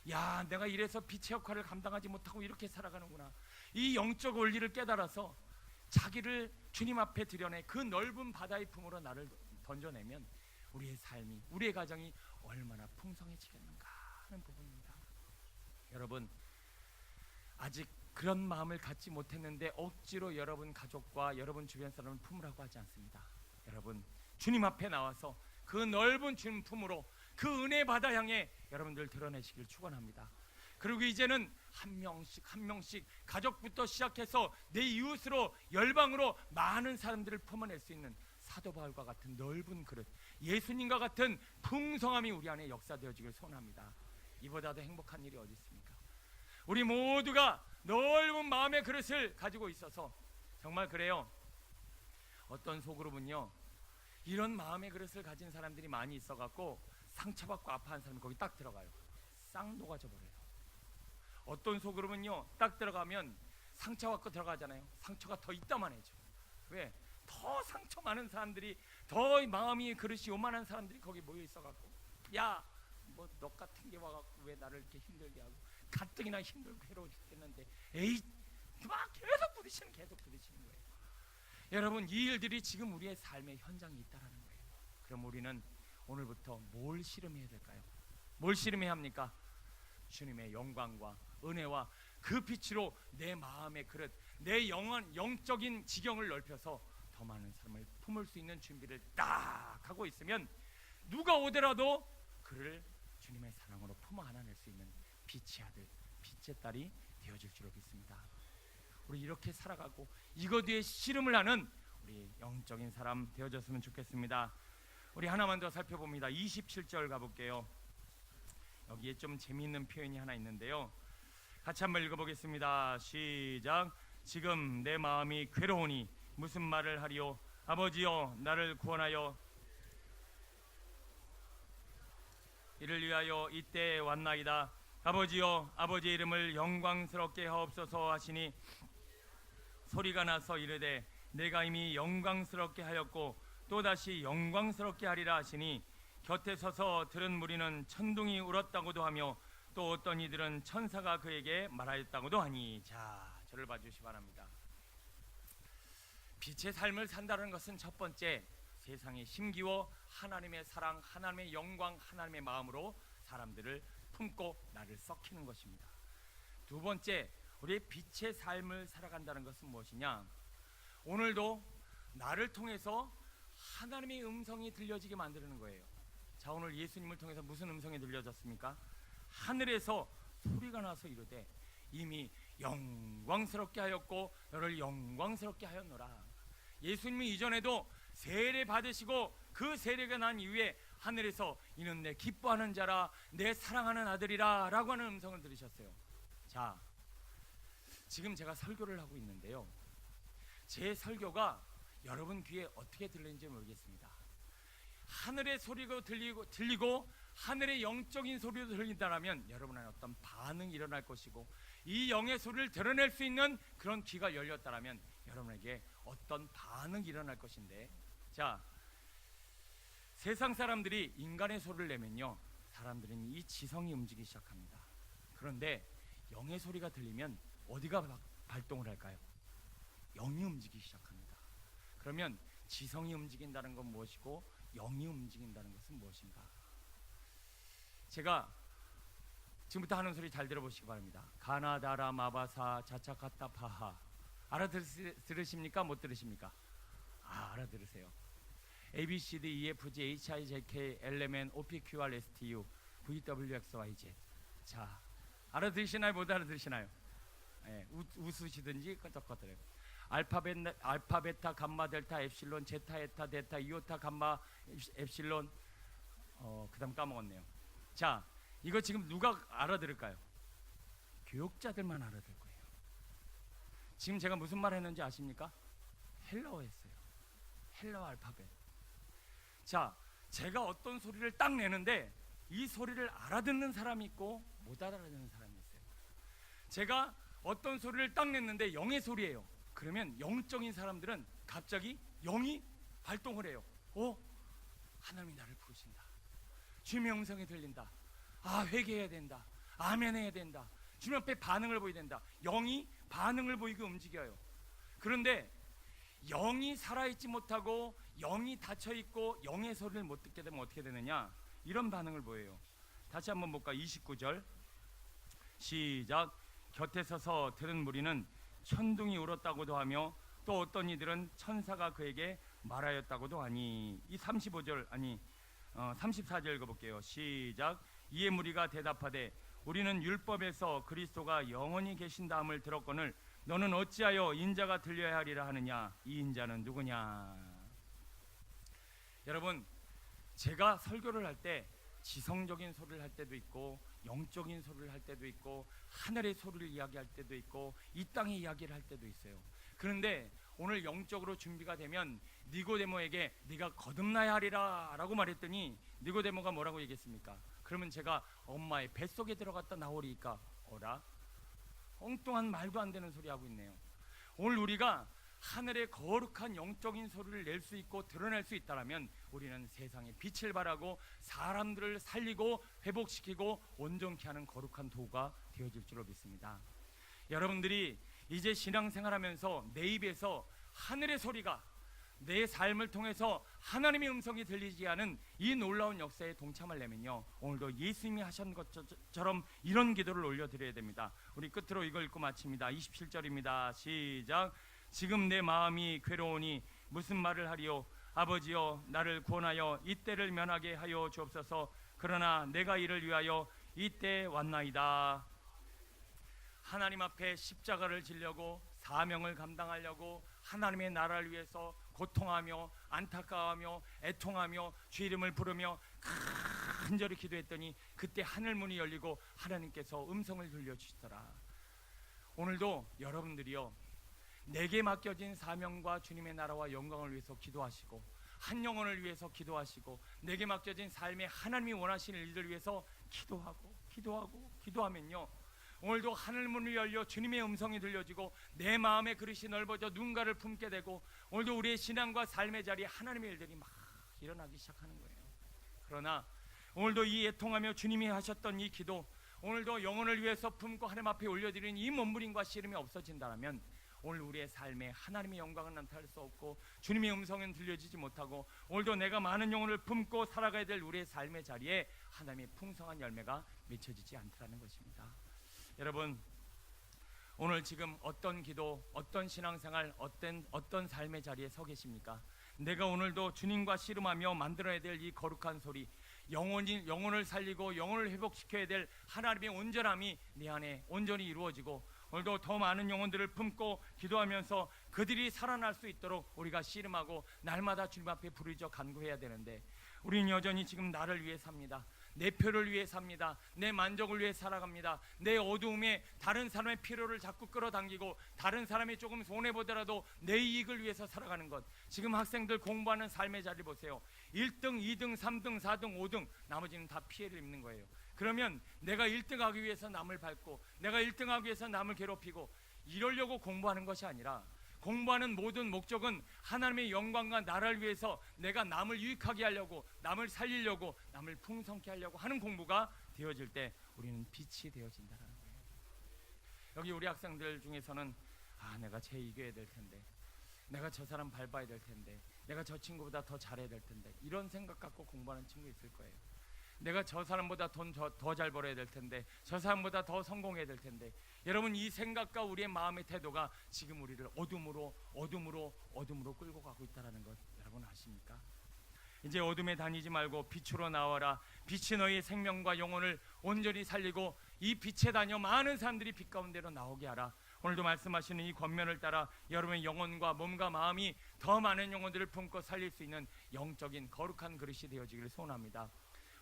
야, 내가 이래서 빛의 역할을 감당하지 못하고 이렇게 살아가는구나. 이 영적 원리를 깨달아서 자기를 주님 앞에 드려내 그 넓은 바다의 품으로 나를 던져내면 우리의 삶이, 우리의 가정이 얼마나 풍성해지겠는가 하는 부분입니다. 여러분, 아직 그런 마음을 갖지 못했는데 억지로 여러분 가족과 여러분 주변 사람을 품으라고 하지 않습니다. 여러분, 주님 앞에 나와서 그 넓은 주님 품으로 그 은혜 바다 향해 여러분들 드러내시길 축원합니다. 그리고 이제는 한 명씩 가족부터 시작해서 내 이웃으로, 열방으로 많은 사람들을 품어낼 수 있는 사도 바울과 같은 넓은 그릇, 예수님과 같은 풍성함이 우리 안에 역사되어지길 소원합니다. 이보다 더 행복한 일이 어디 있습니까? 우리 모두가 넓은 마음의 그릇을 가지고 있어서, 정말 그래요. 어떤 소그룹은요, 이런 마음의 그릇을 가진 사람들이 많이 있어갖고 상처받고 아파하는 사람이 거기 딱 들어가요. 싹 녹아져 버려요. 어떤 소그룹은요, 딱 들어가면 상처받고 들어가잖아요. 상처가 더 있다만해져. 왜? 더 상처 많은 사람들이, 더 마음이 그릇이 요만한 사람들이 거기 모여 있어갖고, 야, 뭐 너 같은 게 와갖고 왜 나를 이렇게 힘들게 하고, 가뜩이나 힘들고 괴로워 죽겠는데, 에이, 막 계속 부딪히는 거예요. 여러분, 이 일들이 지금 우리의 삶의 현장에 있다라는 거예요. 그럼 우리는 오늘부터 뭘 씨름해야 될까요? 뭘 씨름해야 합니까? 주님의 영광과 은혜와 그 빛으로 내 마음의 그릇, 내 영적인 지경을 넓혀서 더 많은 사람을 품을 수 있는 준비를 딱 하고 있으면 누가 오더라도 그를 주님의 사랑으로 품어 안아낼 수 있는 빛의 아들, 빛의 딸이 되어질 줄로 믿습니다. 우리 이렇게 살아가고 이것 위에 씨름을 하는 우리 영적인 사람 되어졌으면 좋겠습니다. 우리 하나만 더 살펴봅니다. 27절 가볼게요. 여기에 좀 재미있는 표현이 하나 있는데요. 같이 한번 읽어보겠습니다. 시작. 지금 내 마음이 괴로우니 무슨 말을 하리요? 아버지여, 나를 구원하여 이를 위하여 이때 왔나이다. 아버지여, 아버지의 이름을 영광스럽게 하옵소서 하시니 소리가 나서 이르되 내가 이미 영광스럽게 하였고 또다시 영광스럽게 하리라 하시니 곁에 서서 들은 무리는 천둥이 울었다고도 하며 또 어떤 이들은 천사가 그에게 말하였다고도 하니. 자, 저를 봐주시 바랍니다. 빛의 삶을 산다는 것은 첫 번째, 세상에 힘기워 하나님의 사랑, 하나님의 영광, 하나님의 마음으로 사람들을 품고 나를 썩히는 것입니다. 두 번째, 우리의 빛의 삶을 살아간다는 것은 무엇이냐? 오늘도 나를 통해서 하나님의 음성이 들려지게 만드는 거예요. 자, 오늘 예수님을 통해서 무슨 음성이 들려졌습니까? 하늘에서 소리가 나서 이르되 이미 영광스럽게 하였고 너를 영광스럽게 하였노라. 예수님이 이전에도 세례 받으시고 그 세례가 난 이후에 하늘에서 이는 내 기뻐하는 자라, 내 사랑하는 아들이라 라고 하는 음성을 들으셨어요. 자, 지금 제가 설교를 하고 있는데요, 제 설교가 여러분 귀에 어떻게 들리는지 모르겠습니다. 하늘의 소리가 들리고 하늘의 영적인 소리도 들린다면 여러분은 어떤 반응이 일어날 것이고, 이 영의 소리를 드러낼 수 있는 그런 귀가 열렸다면 여러분에게 어떤 반응이 일어날 것인데, 자, 세상 사람들이 인간의 소리를 내면요, 사람들은 이 지성이 움직이기 시작합니다. 그런데 영의 소리가 들리면 어디가 발동을 할까요? 영이 움직이기 시작합니다. 그러면 지성이 움직인다는 건 무엇이고 영이 움직인다는 것은 무엇인가? 제가 지금부터 하는 소리 잘 들어보시기 바랍니다. 가나다라 마바사 자차카타 파하. 알아들으십니까? 못 들으십니까? 알아들으세요. A, B, C, D, E, F, G, H, I, J, K, L, M, N, O, P, Q, R, S, T, U, V, W, X, Y, Z. 자, 알아들으시나요? 못 알아들으시나요? 예, 웃으시든지 끄덕끄덕해요. 알파, 베타, 감마, 델타, 엡실론, 제타, 에타, 데타, 이오타, 감마, 엡실론. 그다음 까먹었네요. 자, 이거 지금 누가 알아들을까요? 교육자들만 알아들 거예요. 지금 제가 무슨 말 했는지 아십니까? 헬라어 했어요. 헬라어 알파벳. 자, 제가 어떤 소리를 딱 내는데 이 소리를 알아듣는 사람이 있고 못 알아듣는 사람이 있어요. 제가 어떤 소리를 딱 냈는데 영의 소리예요. 그러면 영적인 사람들은 갑자기 영이 발동을 해요. 하나님이 나를 부르신다. 주님의 음성이 들린다. 회개해야 된다. 아멘 해야 된다. 주님 앞에 반응을 보여야 된다. 영이 반응을 보이고 움직여요. 그런데 영이 살아있지 못하고 영이 닫혀있고 영의 소리를 못 듣게 되면 어떻게 되느냐, 이런 반응을 보여요. 다시 한번 볼까? 29절 시작. 곁에 서서 들은 무리는 천둥이 울었다고도 하며 또 어떤 이들은 천사가 그에게 말하였다고도 하니. 이 34절 읽어볼게요. 시작. 이에 무리가 대답하되 우리는 율법에서 그리스도가 영원히 계신다함을 들었거늘 너는 어찌하여 인자가 들려야 하리라 하느냐. 이 인자는 누구냐. 여러분, 제가 설교를 할 때 지성적인 소리를 할 때도 있고 영적인 소리를 할 때도 있고 하늘의 소리를 이야기할 때도 있고 이 땅의 이야기를 할 때도 있어요. 그런데 오늘 영적으로 준비가 되면 니고데모에게 네가 거듭나야 하리라 라고 말했더니 니고데모가 뭐라고 얘기했습니까? 그러면 제가 엄마의 뱃속에 들어갔다 나오리까 어라? 엉뚱한 말도 안 되는 소리 하고 있네요. 오늘 우리가 하늘의 거룩한 영적인 소리를 낼 수 있고 드러낼 수 있다면 우리는 세상에 빛을 발하고 사람들을 살리고 회복시키고 온전케 하는 거룩한 도구가 되어질 줄로 믿습니다. 여러분들이 이제 신앙생활하면서 내 입에서 하늘의 소리가 내 삶을 통해서 하나님의 음성이 들리지 않은 이 놀라운 역사에 동참하려면요, 오늘도 예수님이 하신 것처럼 이런 기도를 올려드려야 됩니다. 우리 끝으로 이걸 읽고 마칩니다. 27절입니다. 시작. 지금 내 마음이 괴로우니 무슨 말을 하리요. 아버지여, 나를 구원하여 이때를 면하게 하여 주옵소서. 그러나 내가 이를 위하여 이때 왔나이다. 하나님 앞에 십자가를 지려고 사명을 감당하려고 하나님의 나라를 위해서 고통하며 안타까워하며 애통하며 주 이름을 부르며 간절히 기도했더니 그때 하늘문이 열리고 하나님께서 음성을 들려주시더라. 오늘도 여러분들이요, 내게 맡겨진 사명과 주님의 나라와 영광을 위해서 기도하시고 한 영혼을 위해서 기도하시고 내게 맡겨진 삶에 하나님이 원하시는 일들을 위해서 기도하면요, 오늘도 하늘문이 열려 주님의 음성이 들려지고 내 마음의 그릇이 넓어져 누군가를 품게 되고 오늘도 우리의 신앙과 삶의 자리에 하나님의 일들이 막 일어나기 시작하는 거예요. 그러나 오늘도 이 애통하며 주님이 하셨던 이 기도, 오늘도 영혼을 위해서 품고 하나님 앞에 올려드리는 이 몸부림과 씨름이 없어진다면 오늘 우리의 삶에 하나님의 영광은 나타날 수 없고 주님의 음성은 들려지지 못하고 오늘도 내가 많은 영혼을 품고 살아가야 될 우리의 삶의 자리에 하나님의 풍성한 열매가 맺혀지지 않더라는 것입니다. 여러분, 오늘 지금 어떤 기도, 어떤 신앙생활, 어떤 삶의 자리에 서 계십니까? 내가 오늘도 주님과 씨름하며 만들어야 될 이 거룩한 소리, 영혼을 살리고 영혼을 회복시켜야 될 하나님의 온전함이 내 안에 온전히 이루어지고 오늘도 더 많은 영혼들을 품고 기도하면서 그들이 살아날 수 있도록 우리가 씨름하고 날마다 주님 앞에 부르짖어 간구해야 되는데 우리는 여전히 지금 나를 위해 삽니다. 내 표를 위해 삽니다. 내 만족을 위해 살아갑니다. 내 어두움에 다른 사람의 필요를 자꾸 끌어당기고 다른 사람이 조금 손해보더라도 내 이익을 위해서 살아가는 것. 지금 학생들 공부하는 삶의 자리 보세요. 1등, 2등, 3등, 4등, 5등, 나머지는 다 피해를 입는 거예요. 그러면 내가 1등하기 위해서 남을 밟고 내가 1등하기 위해서 남을 괴롭히고 이러려고 공부하는 것이 아니라 공부하는 모든 목적은 하나님의 영광과 나라를 위해서 내가 남을 유익하게 하려고, 남을 살리려고, 남을 풍성케 하려고 하는 공부가 되어질 때 우리는 빛이 되어진다는 거예요. 여기 우리 학생들 중에서는 내가 쟤 이겨야 될 텐데, 내가 저 사람 밟아야 될 텐데, 내가 저 친구보다 더 잘해야 될 텐데, 이런 생각 갖고 공부하는 친구 있을 거예요. 내가 저 사람보다 돈 더 잘 벌어야 될 텐데, 저 사람보다 더 성공해야 될 텐데. 여러분, 이 생각과 우리의 마음의 태도가 지금 우리를 어둠으로 끌고 가고 있다는 것 여러분 아십니까? 이제 어둠에 다니지 말고 빛으로 나와라. 빛이 너희 생명과 영혼을 온전히 살리고 이 빛에 다녀 많은 사람들이 빛 가운데로 나오게 하라. 오늘도 말씀하시는 이 권면을 따라 여러분의 영혼과 몸과 마음이 더 많은 영혼들을 품고 살릴 수 있는 영적인 거룩한 그릇이 되어지기를 소원합니다.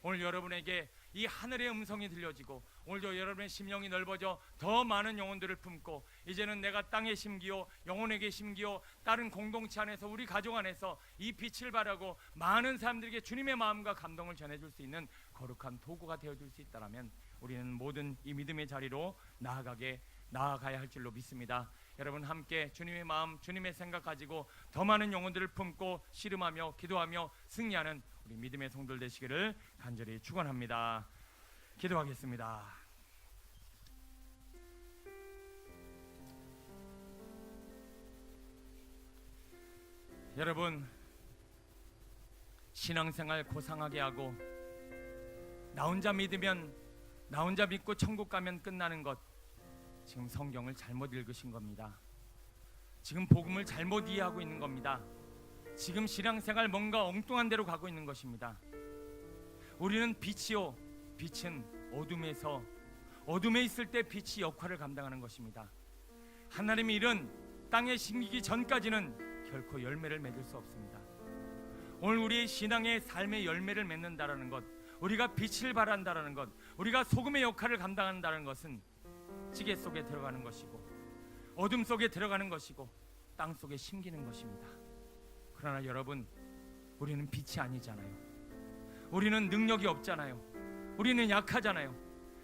오늘 여러분에게 이 하늘의 음성이 들려지고 오늘도 여러분의 심령이 넓어져 더 많은 영혼들을 품고 이제는 내가 땅에 심기요 영혼에게 심기요 다른 공동체 안에서 우리 가족 안에서 이 빛을 발하고 많은 사람들에게 주님의 마음과 감동을 전해줄 수 있는 거룩한 도구가 되어줄 수 있다면 우리는 모든 이 믿음의 자리로 나아가야 할 줄로 믿습니다. 여러분 함께 주님의 마음 주님의 생각 가지고 더 많은 영혼들을 품고 씨름하며 기도하며 승리하는 우리 믿음의 성도들 되시기를 간절히 축원합니다. 기도하겠습니다. 여러분 신앙생활 고상하게 하고 나 혼자 믿으면 나 혼자 믿고 천국 가면 끝나는 것, 지금 성경을 잘못 읽으신 겁니다. 지금 복음을 잘못 이해하고 있는 겁니다. 지금 신앙생활 뭔가 엉뚱한 데로 가고 있는 것입니다. 우리는 빛이요, 빛은 어둠에 있을 때 빛이 역할을 감당하는 것입니다. 하나님의 일은 땅에 심기기 전까지는 결코 열매를 맺을 수 없습니다. 오늘 우리의 신앙의 삶의 열매를 맺는다라는 것, 우리가 빛을 발한다라는 것, 우리가 소금의 역할을 감당한다는 것은 찌개 속에 들어가는 것이고 어둠 속에 들어가는 것이고 땅 속에 심기는 것입니다. 그러나 여러분, 우리는 빛이 아니잖아요. 우리는 능력이 없잖아요. 우리는 약하잖아요.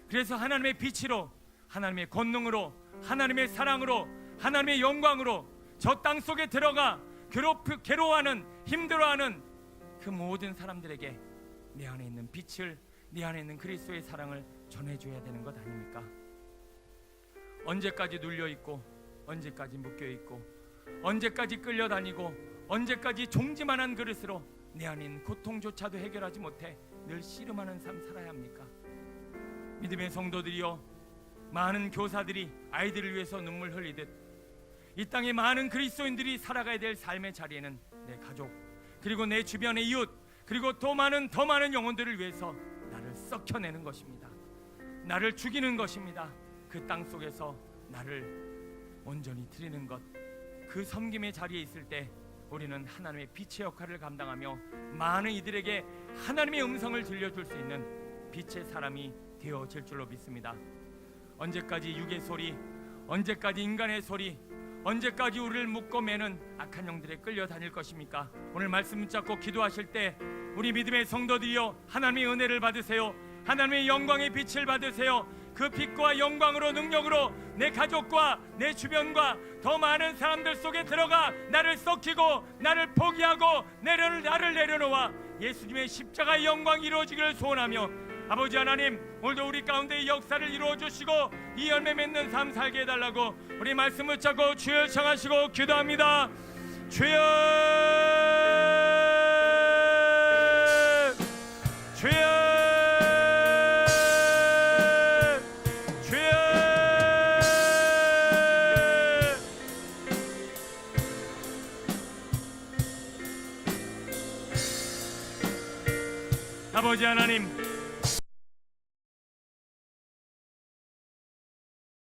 그래서 하나님의 빛으로, 하나님의 권능으로, 하나님의 사랑으로, 하나님의 영광으로 저 땅 속에 들어가 괴로워하는, 힘들어하는 그 모든 사람들에게 내 안에 있는 빛을, 내 안에 있는 그리스도의 사랑을 전해줘야 되는 것 아닙니까? 언제까지 눌려있고, 언제까지 묶여있고, 언제까지 끌려다니고, 언제까지 종지만한 그릇으로 내 안에 있는 고통조차도 해결하지 못해 늘 씨름하는 삶 살아야 합니까? 믿음의 성도들이여, 많은 교사들이 아이들을 위해서 눈물 흘리듯 이 땅에 많은 그리스도인들이 살아가야 될 삶의 자리에는 내 가족, 그리고 내 주변의 이웃, 그리고 더 많은 영혼들을 위해서 나를 썩혀내는 것입니다. 나를 죽이는 것입니다. 그 땅 속에서 나를 온전히 드리는 것, 그 섬김의 자리에 있을 때 우리는 하나님의 빛의 역할을 감당하며 많은 이들에게 하나님의 음성을 들려줄 수 있는 빛의 사람이 되어질 줄로 믿습니다. 언제까지 육의 소리, 언제까지 인간의 소리, 언제까지 우리를 묶고 매는 악한 영들에 끌려다닐 것입니까? 오늘 말씀 붙잡고 기도하실 때 우리 믿음의 성도들이여, 하나님의 은혜를 받으세요. 하나님의 영광의 빛을 받으세요. 그 빛과 영광으로, 능력으로 내 가족과 내 주변과 더 많은 사람들 속에 들어가 나를 썩히고 나를 포기하고 나를 내려놓아 예수님의 십자가의 영광이 이루어지기를 소원하며, 아버지 하나님, 오늘도 우리 가운데 이 역사를 이루어 주시고 이 열매 맺는 삶 살게 해달라고 우리 말씀을 잡고 주여 청하시고 기도합니다. 주여, 주여, 아버지 하나님,